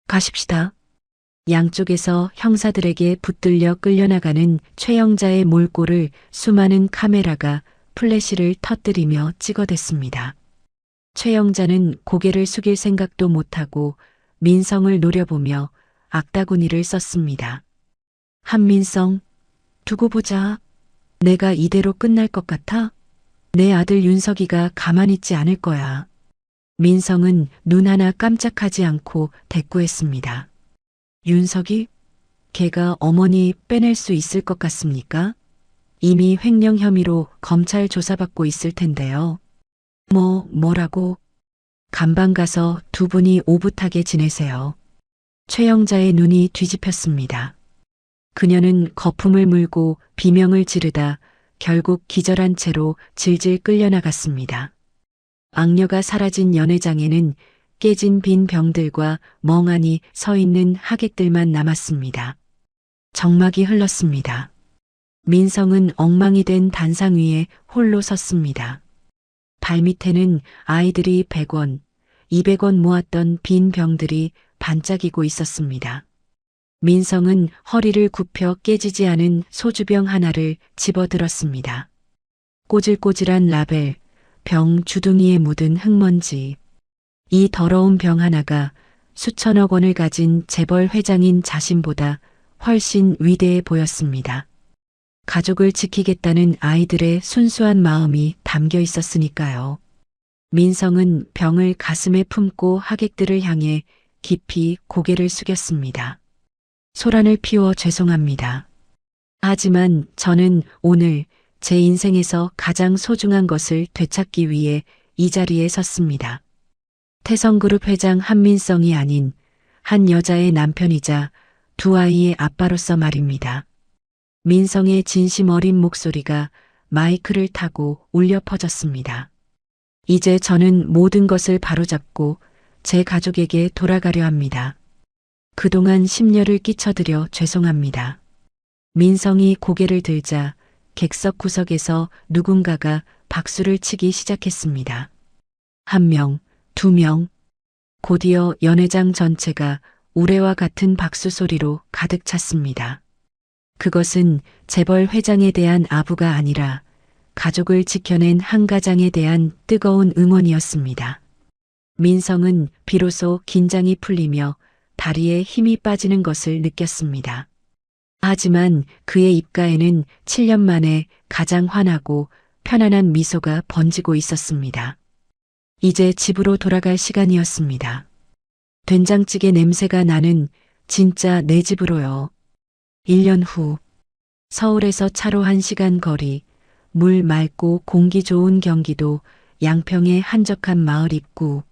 Speaker 3: 가십시다. 양쪽에서 형사들에게 붙들려 끌려나가는 최영자의 몰골을 수많은 카메라가 플래시를 터뜨리며 찍어댔습니다. 최영자는 고개를 숙일 생각도 못하고 민성을 노려보며 악다구니를 썼습니다. 한민성, 두고 보자. 내가 이대로 끝날 것 같아? 내 아들 윤석이가 가만히 있지 않을 거야. 민성은 눈 하나 깜짝하지 않고 대꾸했습니다. 윤석이? 걔가 어머니 빼낼 수 있을 것 같습니까? 이미 횡령 혐의로 검찰 조사받고 있을 텐데요. 뭐라고? 감방 가서 두 분이 오붓하게 지내세요. 최영자의 눈이 뒤집혔습니다. 그녀는 거품을 물고 비명을 지르다 결국 기절한 채로 질질 끌려나갔습니다. 악녀가 사라진 연회장에는 깨진 빈 병들과 멍하니 서 있는 하객들만 남았습니다. 정막이 흘렀습니다. 민성은 엉망이 된 단상 위에 홀로 섰습니다. 발밑에는 아이들이 100원, 200원 모았던 빈 병들이 반짝이고 있었습니다. 민성은 허리를 굽혀 깨지지 않은 소주병 하나를 집어들었습니다. 꼬질꼬질한 라벨, 병 주둥이에 묻은 흙먼지. 이 더러운 병 하나가 수천억 원을 가진 재벌 회장인 자신보다 훨씬 위대해 보였습니다. 가족을 지키겠다는 아이들의 순수한 마음이 담겨 있었으니까요. 민성은 병을 가슴에 품고 하객들을 향해 깊이 고개를 숙였습니다. 소란을 피워 죄송합니다. 하지만 저는 오늘 제 인생에서 가장 소중한 것을 되찾기 위해 이 자리에 섰습니다. 태성그룹 회장 한민성이 아닌 한 여자의 남편이자 두 아이의 아빠로서 말입니다. 민성의 진심 어린 목소리가 마이크를 타고 울려 퍼졌습니다. 이제 저는 모든 것을 바로잡고 제 가족에게 돌아가려 합니다. 그동안 심려를 끼쳐드려 죄송합니다. 민성이 고개를 들자 객석 구석에서 누군가가 박수를 치기 시작했습니다. 1명, 2명, 곧이어 연회장 전체가 우레와 같은 박수 소리로 가득 찼습니다. 그것은 재벌 회장에 대한 아부가 아니라 가족을 지켜낸 한 가장에 대한 뜨거운 응원이었습니다. 민성은 비로소 긴장이 풀리며 다리에 힘이 빠지는 것을 느꼈습니다. 하지만 그의 입가에는 7년 만에 가장 환하고 편안한 미소가 번지고 있었습니다. 이제 집으로 돌아갈 시간이었습니다. 된장찌개 냄새가 나는 진짜 내 집으로요. 1년 후 서울에서 차로 1시간 거리, 물 맑고 공기 좋은 경기도 양평의 한적한 마을 입구.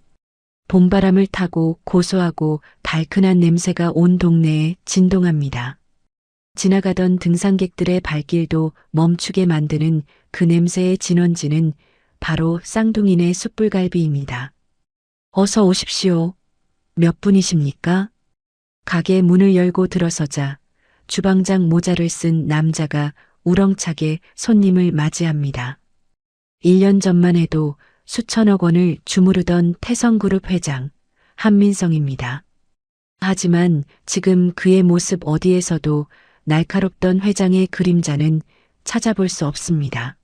Speaker 3: 봄바람을 타고 고소하고 달큰한 냄새가 온 동네에 진동합니다. 지나가던 등산객들의 발길도 멈추게 만드는 그 냄새의 진원지는 바로 쌍둥이네 숯불갈비입니다. 어서 오십시오. 몇 분이십니까? 가게 문을 열고 들어서자 주방장 모자를 쓴 남자가 우렁차게 손님을 맞이합니다. 1년 전만 해도 수천억 원을 주무르던 태성그룹 회장 한민성입니다. 하지만 지금 그의 모습 어디에서도 날카롭던 회장의 그림자는 찾아볼 수 없습니다.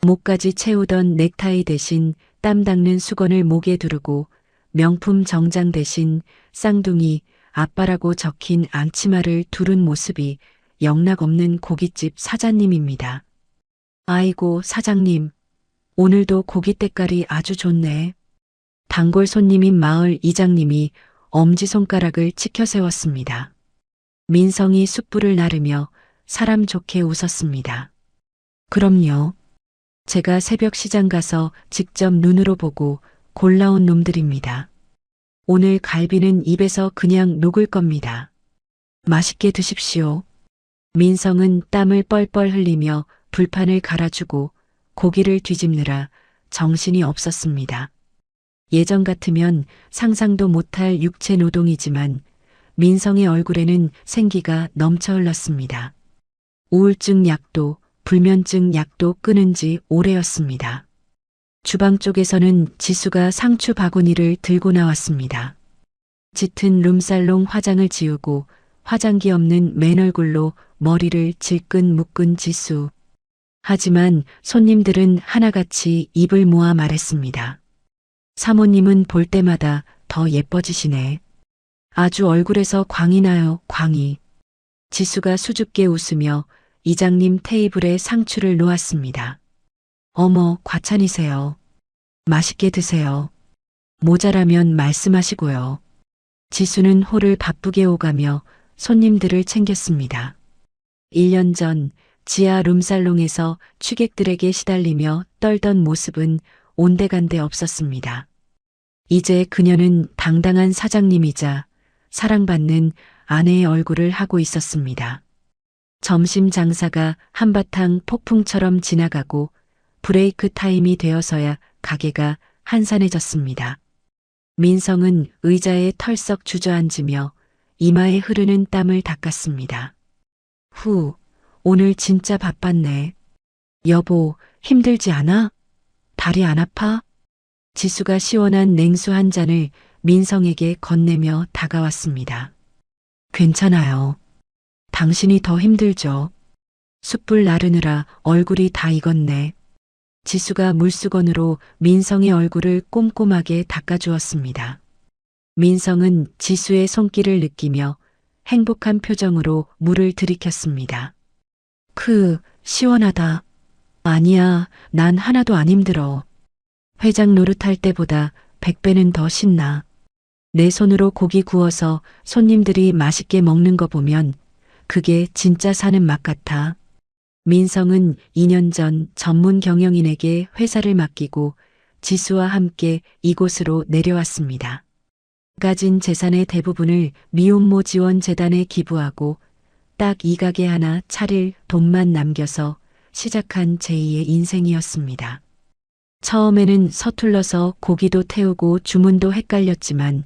Speaker 3: 목까지 채우던 넥타이 대신 땀 닦는 수건을 목에 두르고 명품 정장 대신 쌍둥이 아빠라고 적힌 앙치마를 두른 모습이 영락없는 고깃집 사장님입니다. 아이고 사장님, 오늘도 고기 때깔이 아주 좋네. 단골 손님인 마을 이장님이 엄지손가락을 치켜 세웠습니다. 민성이 숯불을 나르며 사람 좋게 웃었습니다. 그럼요. 제가 새벽 시장 가서 직접 눈으로 보고 골라온 놈들입니다. 오늘 갈비는 입에서 그냥 녹을 겁니다. 맛있게 드십시오. 민성은 땀을 뻘뻘 흘리며 불판을 갈아주고 고기를 뒤집느라 정신이 없었습니다. 예전 같으면 상상도 못할 육체 노동이지만 민성의 얼굴에는 생기가 넘쳐 흘렀습니다. 우울증 약도 불면증 약도 끊은 지 오래였습니다. 주방 쪽에서는 지수가 상추 바구니를 들고 나왔습니다. 짙은 룸살롱 화장을 지우고 화장기 없는 맨 얼굴로 머리를 질끈 묶은 지수. 하지만 손님들은 하나같이 입을 모아 말했습니다. 사모님은 볼 때마다 더 예뻐지시네. 아주 얼굴에서 광이 나요, 광이. 지수가 수줍게 웃으며 이장님 테이블에 상추를 놓았습니다. 어머, 과찬이세요. 맛있게 드세요. 모자라면 말씀하시고요. 지수는 홀을 바쁘게 오가며 손님들을 챙겼습니다. 1년 전 지하 룸살롱에서 취객들에게 시달리며 떨던 모습은 온데간데 없었습니다. 이제 그녀는 당당한 사장님이자 사랑받는 아내의 얼굴을 하고 있었습니다. 점심 장사가 한바탕 폭풍처럼 지나가고 브레이크 타임이 되어서야 가게가 한산해졌습니다. 민성은 의자에 털썩 주저앉으며 이마에 흐르는 땀을 닦았습니다. 오늘 진짜 바빴네. 여보, 힘들지 않아? 다리 안 아파? 지수가 시원한 냉수 한 잔을 민성에게 건네며 다가왔습니다. 괜찮아요. 당신이 더 힘들죠. 숯불 나르느라 얼굴이 다 익었네. 지수가 물수건으로 민성의 얼굴을 꼼꼼하게 닦아주었습니다. 민성은 지수의 손길을 느끼며 행복한 표정으로 물을 들이켰습니다. 시원하다. 아니야, 난 하나도 안 힘들어. 회장 노릇할 때보다 100배는 더 신나. 내 손으로 고기 구워서 손님들이 맛있게 먹는 거 보면 그게 진짜 사는 맛 같아. 민성은 2년 전 전문 경영인에게 회사를 맡기고 지수와 함께 이곳으로 내려왔습니다. 가진 재산의 대부분을 미혼모 지원 재단에 기부하고 딱 이 가게 하나 차릴 돈만 남겨서 시작한 제2의 인생이었습니다. 처음에는 서툴러서 고기도 태우고 주문도 헷갈렸지만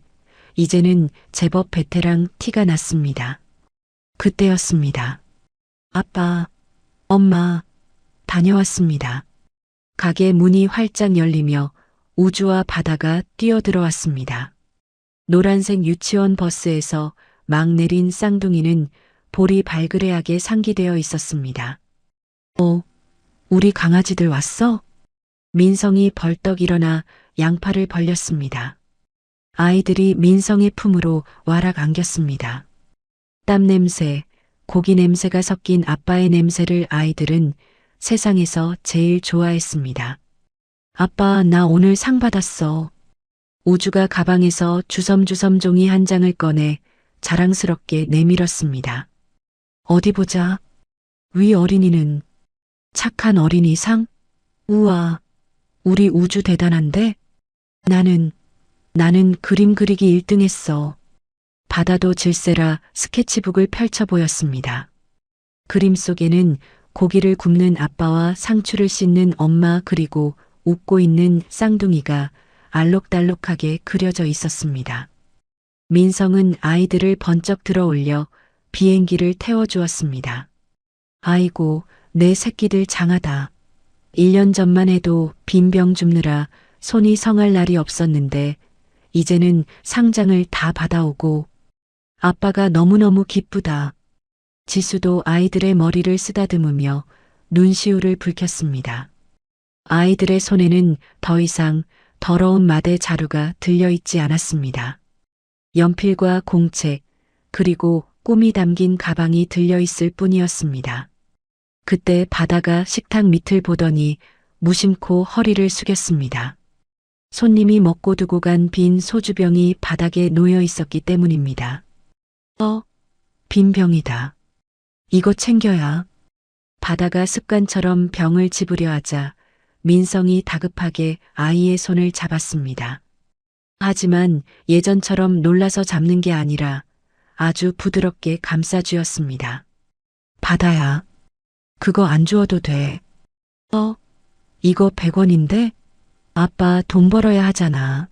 Speaker 3: 이제는 제법 베테랑 티가 났습니다. 그때였습니다. 아빠, 엄마, 다녀왔습니다. 가게 문이 활짝 열리며 우주와 바다가 뛰어들어왔습니다. 노란색 유치원 버스에서 막 내린 쌍둥이는 볼이 발그레하게 상기되어 있었습니다. 우리 강아지들 왔어? 민성이 벌떡 일어나 양팔을 벌렸습니다. 아이들이 민성의 품으로 와락 안겼습니다. 땀 냄새, 고기 냄새가 섞인 아빠의 냄새를 아이들은 세상에서 제일 좋아했습니다. 아빠, 나 오늘 상 받았어. 우주가 가방에서 주섬주섬 종이 한 장을 꺼내 자랑스럽게 내밀었습니다. 어디 보자. 위 어린이는 착한 어린이상? 우와, 우리 우주 대단한데? 나는 그림 그리기 1등 했어. 바다도 질세라 스케치북을 펼쳐 보였습니다. 그림 속에는 고기를 굽는 아빠와 상추를 씻는 엄마 그리고 웃고 있는 쌍둥이가 알록달록하게 그려져 있었습니다. 민성은 아이들을 번쩍 들어 올려 비행기를 태워주었습니다. 아이고, 내 새끼들 장하다. 1년 전만 해도 빈병 줍느라 손이 성할 날이 없었는데 이제는 상장을 다 받아오고 아빠가 너무너무 기쁘다. 지수도 아이들의 머리를 쓰다듬으며 눈시울을 붉혔습니다. 아이들의 손에는 더 이상 더러운 마대 자루가 들려있지 않았습니다. 연필과 공책, 그리고 꿈이 담긴 가방이 들려있을 뿐이었습니다. 그때 바다가 식탁 밑을 보더니 무심코 허리를 숙였습니다. 손님이 먹고 두고 간 빈 소주병이 바닥에 놓여 있었기 때문입니다. 빈 병이다. 이거 챙겨야. 바다가 습관처럼 병을 집으려 하자 민성이 다급하게 아이의 손을 잡았습니다. 하지만 예전처럼 놀라서 잡는 게 아니라 아주 부드럽게 감싸주었습니다. 바다야, 그거 안 주워도 돼. 이거 100원인데? 아빠 돈 벌어야 하잖아.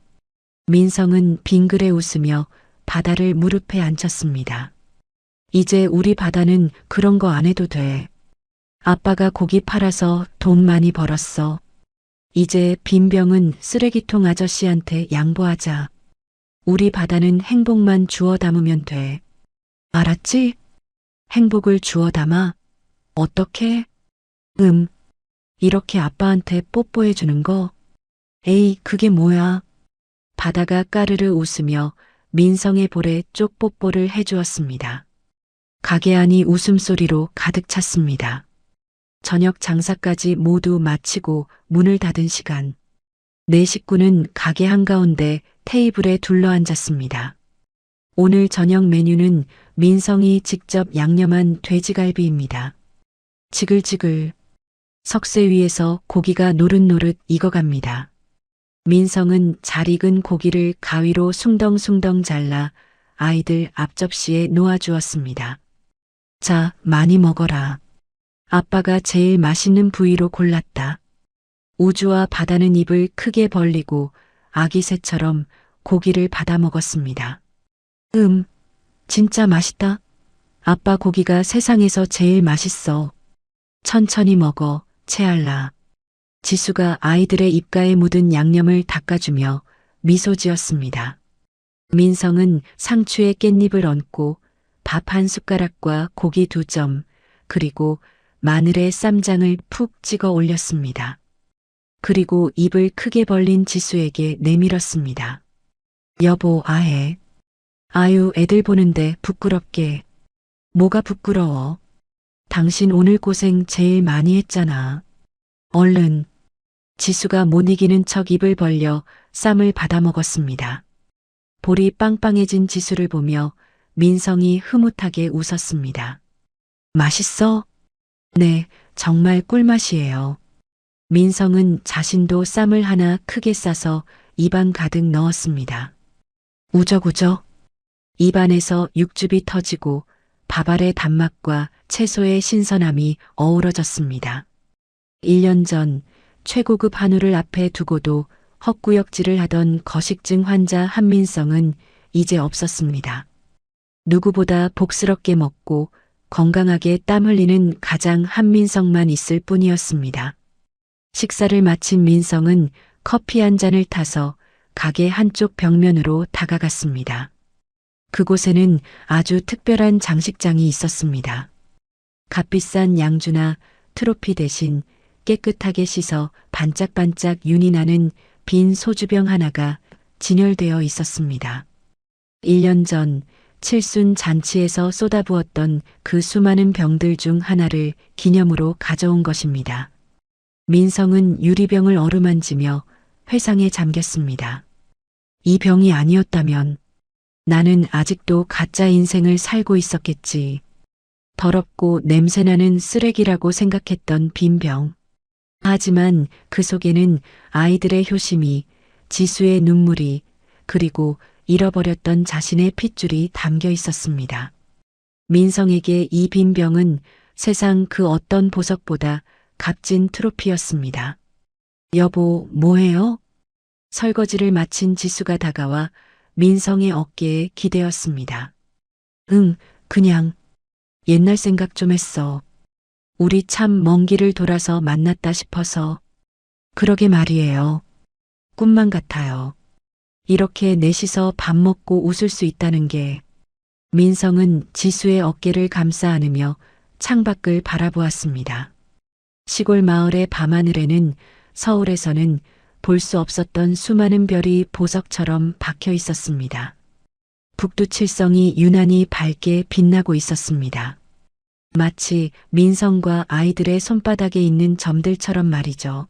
Speaker 3: 민성은 빙그레 웃으며 바다를 무릎에 앉혔습니다. 이제 우리 바다는 그런 거 안 해도 돼. 아빠가 고기 팔아서 돈 많이 벌었어. 이제 빈병은 쓰레기통 아저씨한테 양보하자. 우리 바다는 행복만 주워 담으면 돼. 알았지? 행복을 주워 담아? 어떻게? 이렇게 아빠한테 뽀뽀해 주는 거? 에이, 그게 뭐야? 바다가 까르르 웃으며 민성의 볼에 쪽 뽀뽀를 해주었습니다. 가게 안이 웃음소리로 가득 찼습니다. 저녁 장사까지 모두 마치고 문을 닫은 시간. 네 식구는 가게 한가운데 테이블에 둘러앉았습니다. 오늘 저녁 메뉴는 민성이 직접 양념한 돼지갈비입니다. 지글지글 석쇠 위에서 고기가 노릇노릇 익어갑니다. 민성은 잘 익은 고기를 가위로 숭덩숭덩 잘라 아이들 앞접시에 놓아주었습니다. 자, 많이 먹어라. 아빠가 제일 맛있는 부위로 골랐다. 우주와 바다는 입을 크게 벌리고 아기 새처럼 고기를 받아 먹었습니다. 진짜 맛있다. 아빠 고기가 세상에서 제일 맛있어. 천천히 먹어, 채알라. 지수가 아이들의 입가에 묻은 양념을 닦아주며 미소 지었습니다. 민성은 상추에 깻잎을 얹고 밥 한 숟가락과 고기 2점, 그리고 마늘에 쌈장을 푹 찍어 올렸습니다. 그리고 입을 크게 벌린 지수에게 내밀었습니다. 여보, 아해. 아유, 애들 보는데 부끄럽게. 뭐가 부끄러워? 당신 오늘 고생 제일 많이 했잖아. 얼른. 지수가 못 이기는 척 입을 벌려 쌈을 받아 먹었습니다. 볼이 빵빵해진 지수를 보며 민성이 흐뭇하게 웃었습니다. 맛있어? 네, 정말 꿀맛이에요. 민성은 자신도 쌈을 하나 크게 싸서 입안 가득 넣었습니다. 우적우적. 입안에서 육즙이 터지고 밥알의 단맛과 채소의 신선함이 어우러졌습니다. 1년 전 최고급 한우를 앞에 두고도 헛구역질을 하던 거식증 환자 한민성은 이제 없었습니다. 누구보다 복스럽게 먹고 건강하게 땀 흘리는 가장 한민성만 있을 뿐이었습니다. 식사를 마친 민성은 커피 한 잔을 타서 가게 한쪽 벽면으로 다가갔습니다. 그곳에는 아주 특별한 장식장이 있었습니다. 값비싼 양주나 트로피 대신 깨끗하게 씻어 반짝반짝 윤이 나는 빈 소주병 하나가 진열되어 있었습니다. 1년 전 칠순 잔치에서 쏟아부었던 그 수많은 병들 중 하나를 기념으로 가져온 것입니다. 민성은 유리병을 어루만지며 회상에 잠겼습니다. 이 병이 아니었다면 나는 아직도 가짜 인생을 살고 있었겠지. 더럽고 냄새나는 쓰레기라고 생각했던 빈 병. 하지만 그 속에는 아이들의 효심이, 지수의 눈물이, 그리고 잃어버렸던 자신의 핏줄이 담겨 있었습니다. 민성에게 이 빈 병은 세상 그 어떤 보석보다 값진 트로피였습니다. 여보, 뭐해요? 설거지를 마친 지수가 다가와 민성의 어깨에 기대었습니다. 그냥 옛날 생각 좀 했어. 우리 참 먼 길을 돌아서 만났다 싶어서. 그러게 말이에요. 꿈만 같아요. 이렇게 넷이서 밥 먹고 웃을 수 있다는 게. 민성은 지수의 어깨를 감싸 안으며 창밖을 바라보았습니다. 시골 마을의 밤하늘에는 서울에서는 볼 수 없었던 수많은 별이 보석처럼 박혀 있었습니다. 북두칠성이 유난히 밝게 빛나고 있었습니다. 마치 민성과 아이들의 손바닥에 있는 점들처럼 말이죠.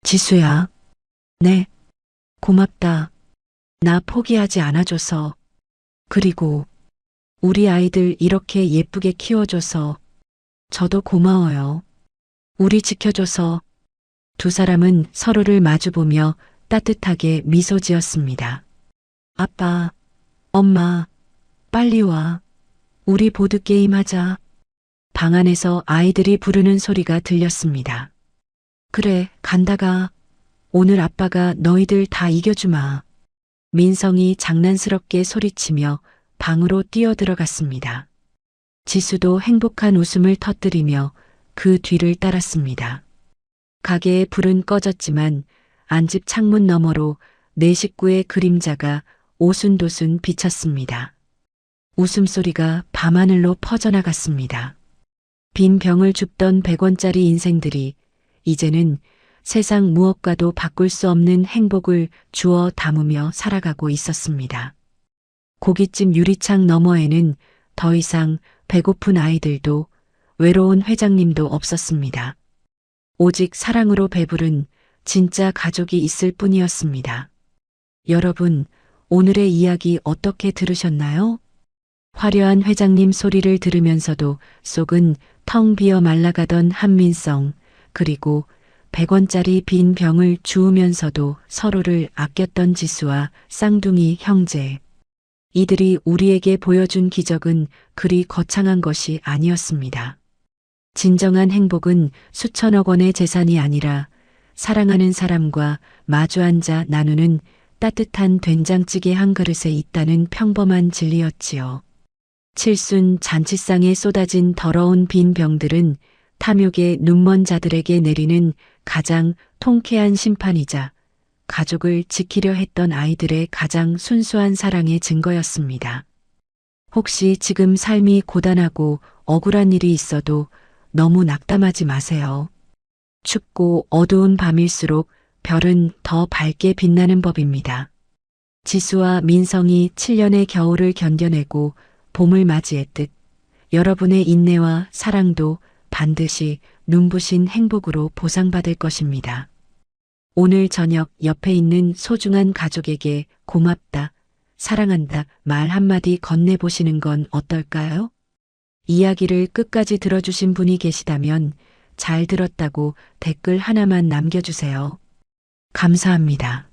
Speaker 3: 지수야. 네. 고맙다. 나 포기하지 않아줘서. 그리고 우리 아이들 이렇게 예쁘게 키워줘서. 저도 고마워요. 우리 지켜줘서. 두 사람은 서로를 마주보며 따뜻하게 미소 지었습니다. 아빠, 엄마, 빨리 와. 우리 보드게임 하자. 방 안에서 아이들이 부르는 소리가 들렸습니다. 그래, 간다가. 오늘 아빠가 너희들 다 이겨주마. 민성이 장난스럽게 소리치며 방으로 뛰어들어갔습니다. 지수도 행복한 웃음을 터뜨리며 그 뒤를 따랐습니다. 가게의 불은 꺼졌지만 안집 창문 너머로 네 식구의 그림자가 오순도순 비쳤습니다. 웃음소리가 밤하늘로 퍼져나갔습니다. 빈 병을 줍던 100원짜리 인생들이 이제는 세상 무엇과도 바꿀 수 없는 행복을 주워 담으며 살아가고 있었습니다. 고깃집 유리창 너머에는 더 이상 배고픈 아이들도 외로운 회장님도 없었습니다. 오직 사랑으로 배부른 진짜 가족이 있을 뿐이었습니다. 여러분, 오늘의 이야기 어떻게 들으셨나요? 화려한 회장님 소리를 들으면서도 속은 텅 비어 말라가던 한민성, 그리고 100원짜리 빈 병을 주우면서도 서로를 아꼈던 지수와 쌍둥이 형제. 이들이 우리에게 보여준 기적은 그리 거창한 것이 아니었습니다. 진정한 행복은 수천억 원의 재산이 아니라 사랑하는 사람과 마주 앉아 나누는 따뜻한 된장찌개 한 그릇에 있다는 평범한 진리였지요. 칠순 잔치상에 쏟아진 더러운 빈 병들은 탐욕의 눈먼 자들에게 내리는 가장 통쾌한 심판이자 가족을 지키려 했던 아이들의 가장 순수한 사랑의 증거였습니다. 혹시 지금 삶이 고단하고 억울한 일이 있어도 너무 낙담하지 마세요. 춥고 어두운 밤일수록 별은 더 밝게 빛나는 법입니다. 지수와 민성이 7년의 겨울을 견뎌내고 봄을 맞이했듯 여러분의 인내와 사랑도 반드시 눈부신 행복으로 보상받을 것입니다. 오늘 저녁 옆에 있는 소중한 가족에게 고맙다, 사랑한다 말 한마디 건네보시는 건 어떨까요? 이야기를 끝까지 들어주신 분이 계시다면 잘 들었다고 댓글 하나만 남겨주세요. 감사합니다.